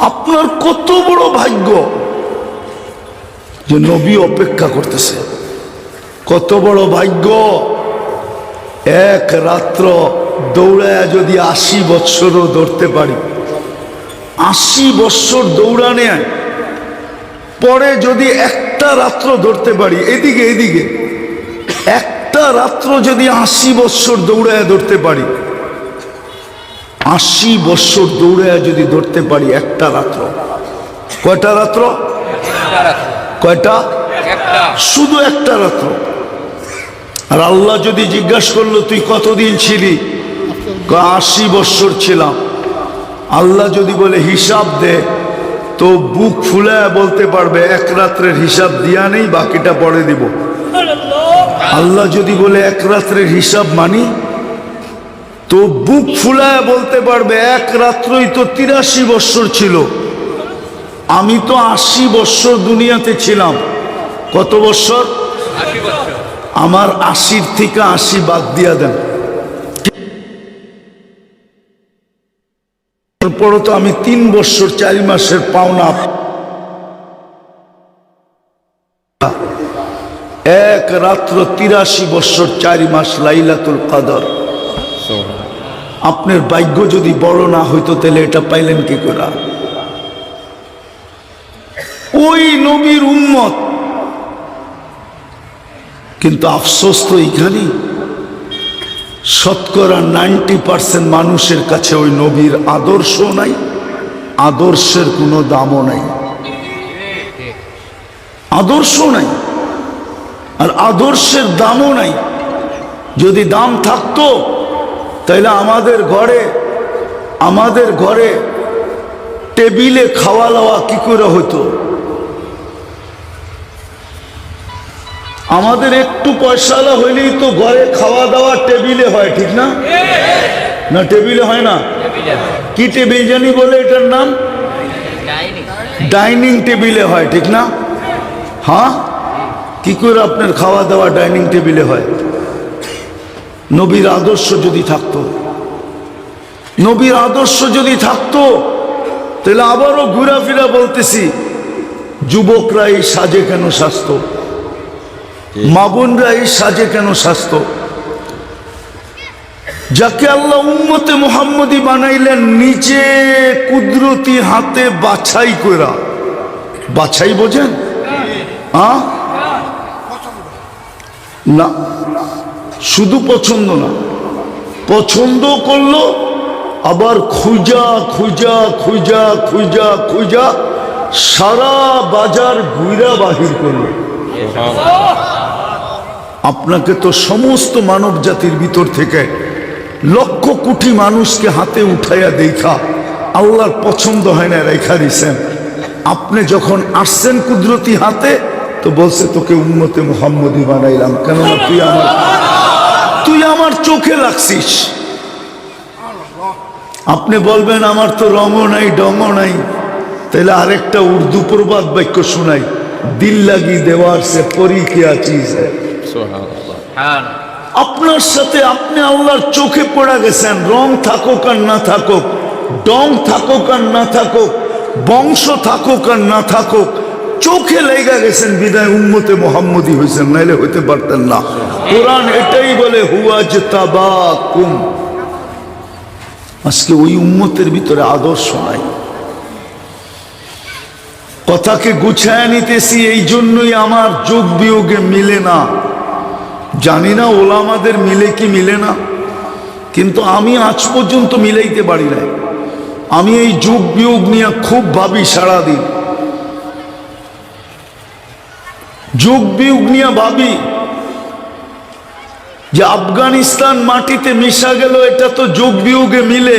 আপনার কত বড় ভাগ্য যে নবী অপেক্ষা করতেছে। কত বড় ভাগ্য। এক রাত্র দৌড়ায় যদি 80 বৎসরও দৌড়তে পারি, 80 বৎসর দৌড়ানে পরে যদি একটা রাত্র ধরতে পারি, এদিকে একটা রাত্র যদি 80 বৎসর দৌড়ায় ধরতে পারি, 80 বৎসর দৌড়ায় যদি ধরতে পারি একটা রাত্র, কয়টা রাত্র? কয়টা? শুধু একটা রাত্র। আর আল্লাহ যদি জিজ্ঞাসা করলো তুই কতদিন ছিলি, 80 বৎসর ছিলাম। আল্লাহ যদি বলে হিসাব দে, তো বুক ফুলায় বলতে পারবে এক রাত্রের হিসাব দিয়া নেই, বাকিটা পরে দিব। আল্লাহ যদি বলে এক রাত্রের হিসাব মানি, তো বুক ফুলায় বলতে পারবে এক রাত্রই তো 83 বৎসর ছিল, আমি তো 80 বৎসর দুনিয়াতে ছিলাম। কত বৎসর? আমার 80 থেকে 80 বাদ দিয়া দেন, তারপর তো আমি 3 বৎসর 4 মাসের পাওনা। এক রাত্র 83 বৎসর 4 মাস লাইলাতুল কদর। আপনার ভাগ্য যদি বড় না হইতো তাহলে এটা পাইলেন কি করে? ওই নবীর উম্মত। কিন্তু আফসোস তো এইখানে, শতকরা 90% মানুষের কাছে ওই নবীর আদর্শ নাই, আদর্শের কোনো দামও নাই। আদর্শ নাই আর আদর্শের দামও নাই। যদি দাম থাকতো তাহলে আমাদের ঘরে টেবিলে খাওয়া দাওয়া কি করে হতো? আমাদের একটু পয়সাওয়ালা হইলেই তো ঘরে খাওয়া দাওয়া টেবিলে হয়, ঠিক না? না টেবিলে হয় না? কি টেবিল জানি বলে এটার নাম? ডাইনিং টেবিলে হয়, ঠিক না? হ্যাঁ, কি করে আপনার খাওয়া দাওয়া ডাইনিং টেবিলে হয়? নবীর আদর্শ যদি থাকতো, নবীর আদর্শ যদি থাকতো তাহলে আবারও ঘোরাফেরা বলতেছি, যুবকরা এই সাজে কেন সাজতো, মা বোনরা এই সাজে কেন সাজতো? যাকে আল্লাহ উম্মতে মুহাম্মদী বানাইলেন নিজে কুদরতি হাতে বাছাই করা। বাছাই বোঝেন? না, শুধু পছন্দ না, পছন্দ করলো আবার খুঁজা খুঁজা খুঁজা খুঁজা খুঁজা সারা বাজার ঘুরা বাহির করলো। আপনাকে তো সমস্ত মানব জাতির ভিতর থেকে লক্ষ কোটি মানুষকে হাতে উঠাইয়া দেখা আল্লাহর পছন্দ হয় না, রেখা দিছেন। আপনি যখন আসছেন কুদরতি হাতে, তো বলছে তোকে উম্মতে মুহাম্মদী বানাইলাম, কেননা তুই আমার চোখে লাগছিস। আপনি বলবেন আমার তো রঙও নাই ডঙও নাই, তাহলে আরেকটা উর্দু প্রবাদ বাক্য শোনাই, দিল লাগি দেওয়ার সে পরি কিয়া চিজ হ্যায়। আপনার সাথে আপনি আল্লাহর চোখে পড়া গেছেন। রং থাকুক আর না থাকুক, ডং থাকুক আর না থাকুক, বংশ থাকুক আর না থাকুক, চোখে লেগা গেছেন বিদায় উম্মতে মুহাম্মদী হয়েছেন, নাইলে হইতে পারতেন না। কোরআন এটাই বলে হুয়াজতাবাকুম। আজকে ওই উম্মতের ভিতরে আদর্শ নাই। কথাকে গুছায় নিতেছি, এই জন্যই আমার যোগ বিয়োগে মিলে না। জানি না ওলামাদের মিলে কি মিলে না, কিন্তু আমি আজ পর্যন্ত মিলাইতে পারি না। আমি এই যোগ বিয়োগ নিয়ে খুব ভাবি সারাদিন, যোগ বিয়োগ নিয়ে ভাবি যে আফগানিস্তান মাটিতে মিশা গেল, এটা তো যোগ বিয়োগে মিলে,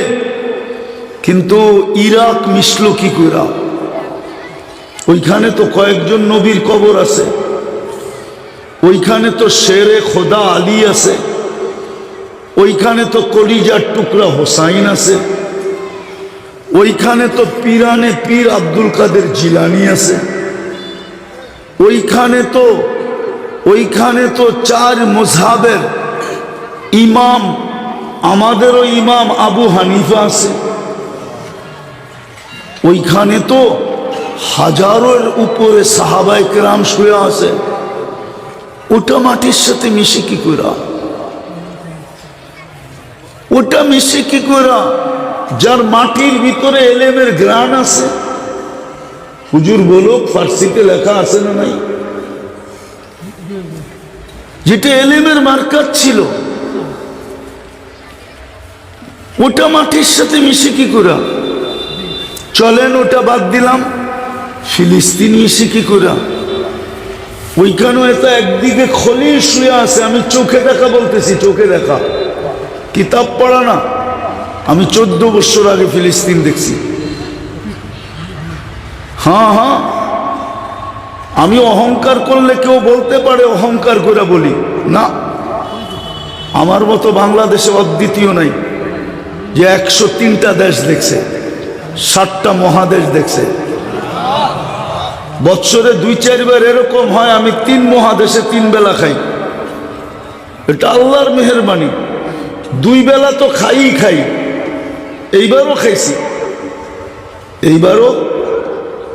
কিন্তু ইরাক মিশল কি করে? ওইখানে তো কয়েকজন নবীর কবর আছে, ওইখানে তো শেরে খোদা আলী আছে, ওইখানে তো কলিজার টুকরা হোসাইন আছে, ওইখানে তো পীরানে পীর আব্দুল কাদের জিলানি আছে, ওইখানে তো চার মজহাবের ইমাম, আমাদেরও ইমাম আবু হানিফা আছে, ওইখানে তো হাজারের উপরে সাহাবায়ে কেরাম শুয়ে আছে। ওটা মাটির সাথে মিশে কি করে? ওটা মিশে কি করে? যার মাটির ভিতরে এলেমের গ্রাণ আছে। হুজুর বলো, ফার্সিতে লেখা আছে না নাই? যেটা এলেমের মার্কাত ছিল, ওটা মাটির সাথে মিশে কি করে? চলেন ওটা বাদ দিলাম, ফিলিস্তিন মিশে কি করে? ওইখানেও এত একদিকে খলিল শুয়ে আছে, আমি চোখে দেখা বলতেছি, চোখে দেখা, কিতাব পড়া না। আমি 14 বছর আগে ফিলিস্তিন দেখছি। হ্যাঁ হ্যাঁ, আমি অহংকার করলে কেউ বলতে পারে অহংকার করে বলি না। আমার মতো বাংলাদেশে অদ্বিতীয় নাই যে 103টা দেশ দেখছে, 7টা মহাদেশ দেখছে। বৎসরে 2-4 বার এরকম হয় আমি 3 মহাদেশে 3 বেলা খাই। এটা আল্লাহর মেহেরবানি। 2 বেলা তো খাই, এইবারও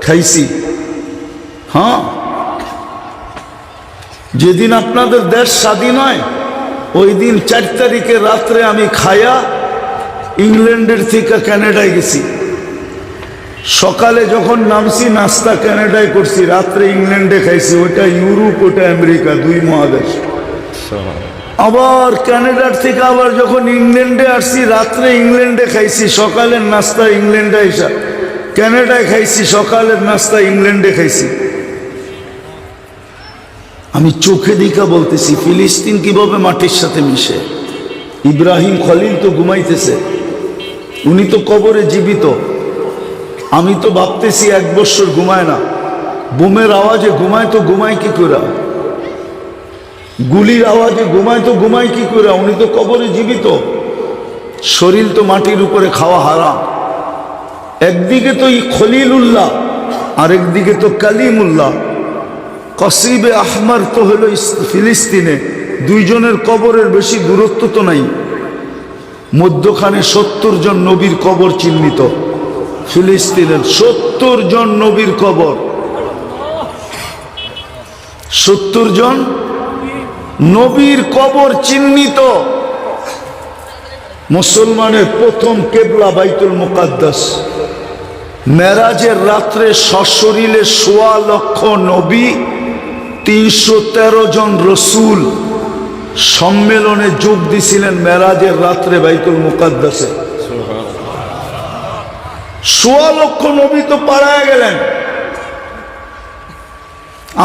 খাইছি। হ্যাঁ, যেদিন আপনাদের দেশ স্বাধীন হয় ওই দিন 4 তারিখে রাত্রে আমি খায়া ইংল্যান্ডের থেকে কানাডায় গেছি। সকালে যখন নামছি নাস্তা কানাডায় করছি, রাত্রে ইংল্যান্ডে খাইছি। ওটা ইউরোপ, ওটা আমেরিকা, 2 মহাদেশ। আবার কানাডার থেকে আবার যখন ইংল্যান্ডে আসছি, রাত্রে ইংল্যান্ডে খাইছি, সকালের নাস্তা ইংল্যান্ডে এসা কানাডায় খাইছি, সকালের নাস্তা ইংল্যান্ডে খাইছি। আমি চোখে দেখা বলতেছি ফিলিস্তিন কিভাবে মাটির সাথে মিশে। ইব্রাহিম খলিল তো ঘুমাইতেছে, উনি তো কবরে জীবিত। আমি তো ভাবতেছি 1 বছর ঘুমায় না, বোমের আওয়াজে ঘুমায় কি করে? গুলির আওয়াজে ঘুমায় কি করে? উনি তো কবরে জীবিত, শরীর তো মাটির উপরে খাওয়া হারাম। একদিকে তো খলিলুল্লাহ, আরেকদিকে তো কালিমুল্লাহ। কসিবে আহমার তো হলো ফিলিস্তিনে, 2 জনের কবরের বেশি দূরত্ব তো নাই। মধ্যখানে 70 জন নবীর কবর চিহ্নিত। ফিলিস্তিনের 70 জন নবীর কবর, 70 জন নবীর কবর চিহ্নিত। মুসলমানের প্রথম কেবলা বাইতুল মুকাদ্দাস। মেরাজের রাত্রে সশরীরে 1.25 লক্ষ নবী, 313 জন রসুল সম্মেলনে যোগ দিছিলেন মেরাজের রাত্রে বাইতুল মুকাদ্দাসে। 1.25 লক্ষ নবী তো পাড়ায় গেলেন।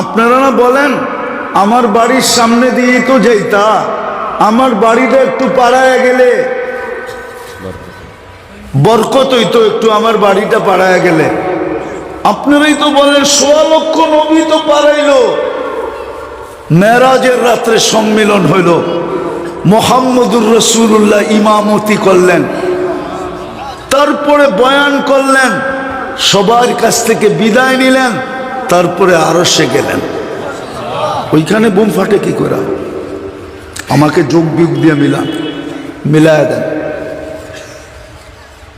আপনারা না বলেন আমার বাড়ির সামনে দিয়ে তো যাইতা, আমার বাড়িটা একটু পাড়ায় গেলে বরকত হইতো, একটু আমার বাড়িটা পাড়ায় গেলে। আপনারাই তো বলেন 1.25 লক্ষ নবী তো পাড়াইলো। মেরাজের রাত্রে সম্মেলন হইল, মুহাম্মদুর রাসূলুল্লাহ ইমামতি করলেন, তারপরে বয়ান করলেন, সবার কাছ থেকে বিদায় নিলেন, তারপরে আরশে গেলেন। ওইখানে বোম ফাটে কি করে? আমাকে যোগ বিয়োগ দিয়ে মিলায় দেন।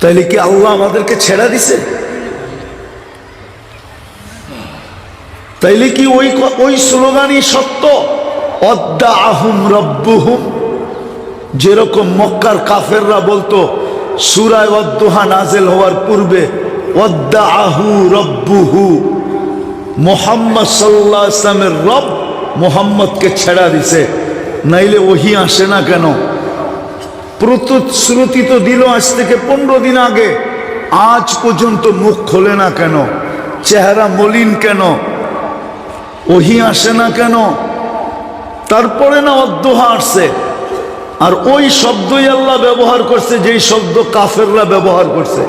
তাইলে কি আল্লাহ আমাদেরকে ছেড়া দিছে? তাইলে কি ওই স্লোগানই সত্য? ওয়াদ্দাআহুম রাব্বুহুম, যেরকম মক্কার কাফেররা বলতো সূরা ওয়াদ-দুহা নাযিল হওয়ার পূর্বে ওয়াদ্দাআহু রাব্বুহু, মুহাম্মদ সাল্লাল্লাহু আলাইহি ওয়াসাল্লামের রব মুহাম্মদকে ছেড়া দিছে, নাইলে ওহী আসে না কেন? প্রতিশ্রুতি তো দিল আজ থেকে 15 দিন আগে, আজ পর্যন্ত মুখ খোলে না কেন? চেহারা মলিন কেন? ওহী আসে না কেন? তারপরে না ওয়াদ-দুহা আসছে, আর ওই শব্দই আল্লাহ ব্যবহার করছে যেই শব্দ কাফেররা ব্যবহার করছে।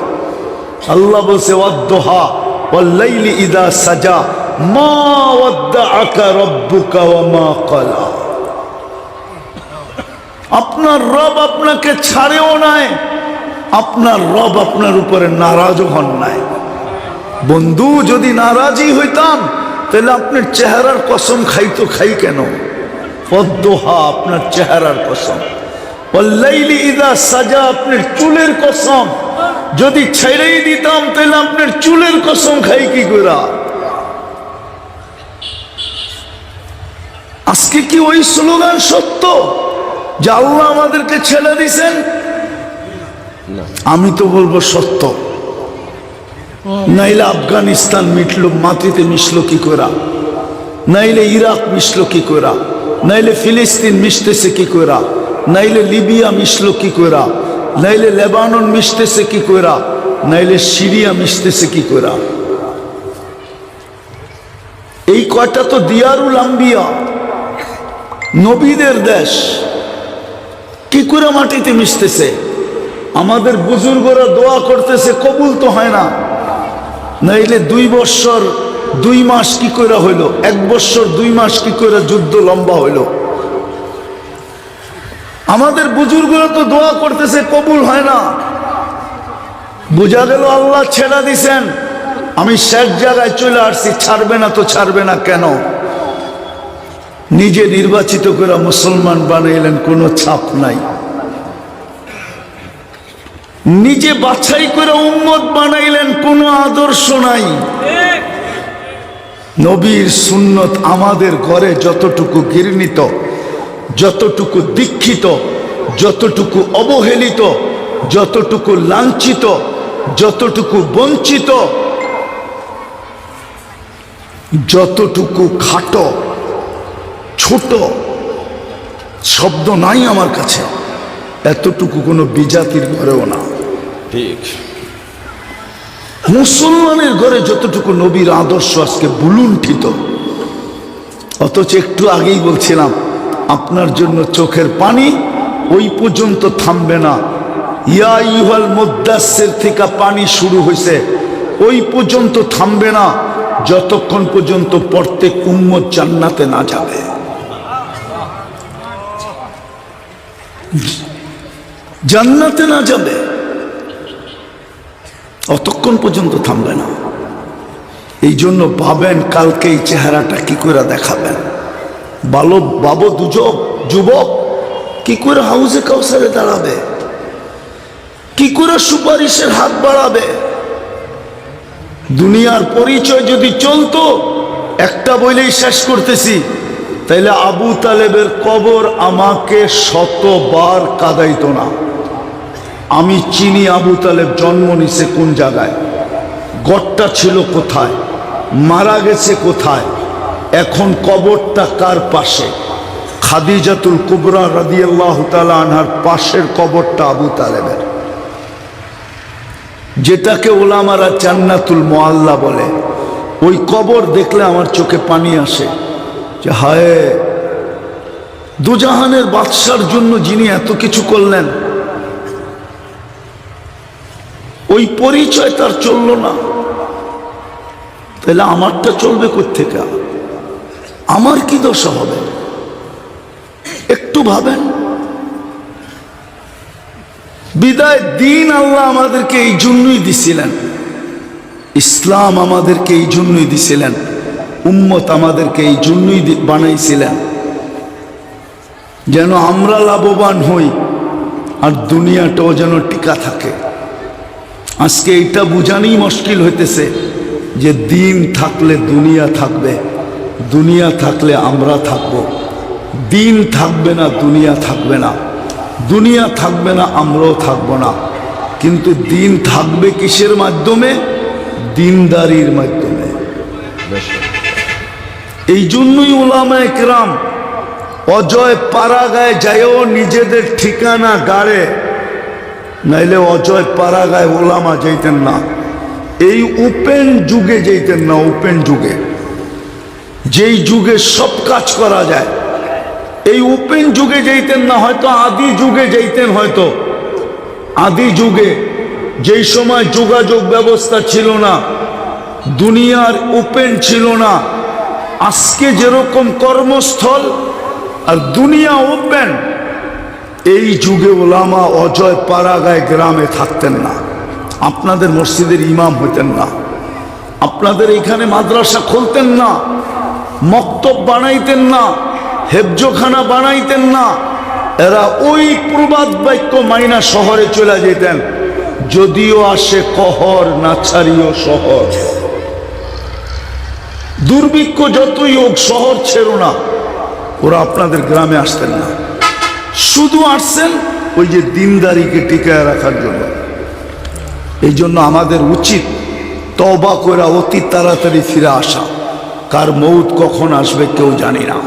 আল্লাহ বলছে ওয়াদ-দুহা ওয়াল-লাইলি ইযা সাজা মা ওয়াদ্দাআকা রাব্বুকা ওয়া মা ক্বালা। আপনার রব আপনাকে ছাড়েও নাই, আপনার রব আপনার উপরে নারাজও হন নাই। বন্ধু, যদি নারাজি হইতাম তাহলে আপনার চেহারার কসম খাই কেন? ওয়াদ-দুহা আপনার চেহারার কসম, ওয়াল-লাইলি ইযা সাজা আপনার চুলের কসম। যদি ছেড়েই দিতাম তাহলে আপনার চুলের কসম খাই কি করে? আজকে কি ওই স্লোগান সত্য যে আল্লাহ আমাদেরকে ছেড়ে দিছেন? আমি তো বলবো সত্য। নাইলে আফগানিস্তান মিটলো, মাটিতে মিশলো কি করে? নাইলে ইরাক মিশলো কি করে? নাইলে ফিলিস্তিন মিশতেছে কি করে? নাইলে লিবিয়া মিশলো কি করে? নাইলে লেবানন মিশতেছে কি করে? নাইলে সিরিয়া মিশতেছে কি করে? এই কয়টা তো দিয়ারুল আম্বিয়া, নবীদের দেশ, কি করে মাটিতে মিশতেছে? আমাদের বুজুর্গরা দোয়া করতেছে, কবুল তো হয় না। নাইলে 2 বছর 2 মাস কি করে হইল? 1 বছর 2 মাস কি করে যুদ্ধ লম্বা হইল? আমাদের বুজুর্গরা তো দোয়া করতেছে, কবুল হয় না। বোঝা গেল আল্লাহ ছেড়া দিছেন। আমি শেষ জায়গায় চলে আসছি, ছাড়বে না তো ছাড়বে না কেন? নিজে নির্বাচিত করে মুসলমান বানাইলেন, কোনো ছাপ নাই। নিজে বাছাই করে উম্মত বানাইলেন, কোনো আদর্শ নাই। নবীর সুন্নত আমাদের ঘরে যতটুকু ঘৃণিত, যতটুকু দীক্ষিত, যতটুকু অবহেলিত, যতটুকু লাঞ্ছিত, যতটুকু বঞ্চিত, যতটুকু খাটো ছোট শব্দ নাই আমার কাছে, এতটুকু কোনো বিজাতির ঘরেও না। ঠিক। মুসলমানের ঘরে যতটুকু নবীর আদর্শ আজকে বুলুণ্ঠিত, অথচ একটু আগেই বলছিলাম আপনার জন্য চোখের পানি ওই পর্যন্ত থামবে না। ইয়া আইয়ুহাল মুদ্দাসসির থেকে পানি শুরু হয়েছে, ওই পর্যন্ত থামবে না যতক্ষণ পর্যন্ত প্রত্যেক উম্মত জান্নাতে না যাবে। জান্নাতে না যাবে অতক্ষণ পর্যন্ত থামবে না। এই জন্য ভাবেন কালকে এই চেহারাটা কি করে দেখাবেন। বাবু যুবক কি করে হাউজে কাউসারে দাঁড়াবে, কি করে সুপারিশের হাত বাড়াবে? দুনিয়ার পরিচয় যদি চলতো, একটা বইলেই শেষ করতেছি, তাইলে আবু তালেবের কবর আমাকে 100বার কাঁদাইতো না। আমি চিনি আবু তালেব জন্ম নিছে কোন জায়গায়, গড়টা ছিল কোথায়, মারা গেছে কোথায়, এখন কবরটা কার পাশে। খাদিজাতুল কুবরা রাদিয়াল্লাহু তাআলা আনহার পাশের কবরটা আবু তালেবের, যেটাকে ওলামারা জান্নাতুল মুআল্লা বলে। ওই কবর দেখলে আমার চোখে পানি আসে যে হায়, দুজাহানের বাদশার জন্য যিনি এত কিছু করলেন, ওই পরিচয় তার চলল না, তাহলে আমারটা চলবে কোত্থেকে? আমার কি দশা হবে? একটু ভাবেন। বিদায় দিন আল্লাহ আমাদেরকে এই জন্যই দিছিলেন, ইসলাম আমাদেরকে এই জন্যই দিছিলেন, উম্মত আমাদেরকে এই জন্যই বানাইছিলেন, যেন আমরা লাভবান হই আর দুনিয়াটাও যেন টিকা থাকে। আজকে এইটা বুঝানোই মুশকিল হইতেছে যে দিন থাকলে দুনিয়া থাকবে, দুনিয়া থাকলে আমরা থাকব, দিন থাকবে না দুনিয়া থাকবে না, দুনিয়া থাকবে না আমরাও থাকব না। কিন্তু দিন থাকবে কিসের মাধ্যমে? দিনদারির মাধ্যমে। এই জন্যই উলামায়ে কেরাম অজয় পাড়াগায় যায়ও নিজেদের ঠিকানা গাড়ে, নাইলে অজয় পাড়াগায় ওলামা যাইতেন না। এই ওপেন যুগে যাইতেন না, ওপেন যুগে, যেই যুগে সব কাজ করা যায়, এই ওপেন যুগে যাইতেন না। হয়তো আদি যুগে যাইতেন, হয়তো আদি যুগে যেই সময় যোগাযোগ ব্যবস্থা ছিল না, দুনিয়ার ওপেন ছিল না। আজকে যেরকম কর্মস্থল আর দুনিয়া ওপেন, এই যুগে ওলামা অজয় পাড়াগায় গ্রামে থাকতেন না, আপনাদের মসজিদের ইমাম হইতেন না, আপনাদের এখানে মাদ্রাসা খুলতেন না, মক্তব বানাইতেন না, হেফজখানা বানাইতেন না। এরা ওই প্রবাদ বাক্য মাইনা শহরে চলে যেতেন, যদিও আসে কহর না ছাড়িও শহর। দুর্ভিক্ষ যতই হোক শহর ছেড়ো না, ওরা আপনাদের গ্রামে আসতেন না, শুধু আসছেন ওই যে দিনদারিকে টিকায় রাখার জন্য। এই জন্য আমাদের উচিত তওবা করে অতি তাড়াতাড়ি ফিরে আসা। কার মৌত কখন আসবে কেউ জানি না।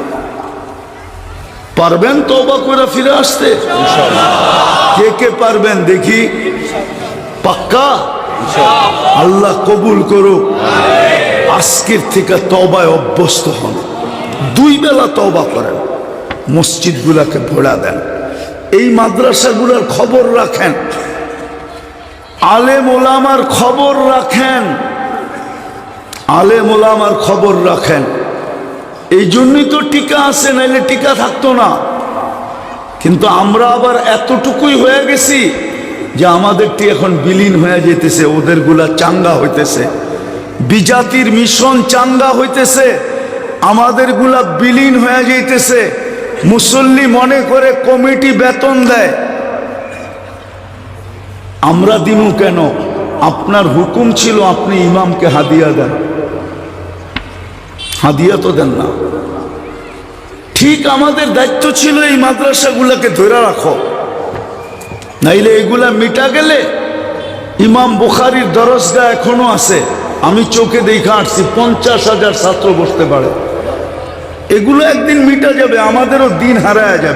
পারবেন তওবা করে ফিরে আসতে? কে কে পারবেন দেখি? পাক্কা? আল্লাহ কবুল করুক। আজকের থেকে তওবায় অভ্যস্ত হন, 2 বেলা তওবা করেন, মসজিদগুলাকে ভোলা দেন, এই মাদ্রাসাগুলোর খবর রাখেন, আলেম ওলামার খবর রাখেন, আলেম ওলামার খবর রাখেন। এই জন্যই তো টিকা আছে, নাইলে টিকা থাকতো না। কিন্তু আমরা আবার এতটুকুই হয়ে গেছি যে আমাদেরটি এখন বিলীন হয়ে যেতেছে, ওদেরগুলা চাঙ্গা হইতেছে, বিজাতির মিশন চাঙ্গা হইতেছে, আমাদেরগুলা বিলীন হয়ে যাইতেছে। মুসল্লি মনে করে কমিটি বেতন দেয়, আমরা দিমু কেন? আপনার হুকুম ছিল আপনি ইমামকে হাদিয়া দেন, হাদিয়া তো দেন না। ঠিক আমাদের দায়িত্ব ছিল এই মাদ্রাসাগুলোকে ধরে রাখো, নাইলে এগুলা মিটা গেলে। ইমাম বুখারীর দরজগা এখনো আছে, আমি চোখে দেখা আসছি, 50,000 ছাত্র বসতে পারে। এগুলো একদিন মিটা যাবে, আমাদেরও দিন হারায় যাবে।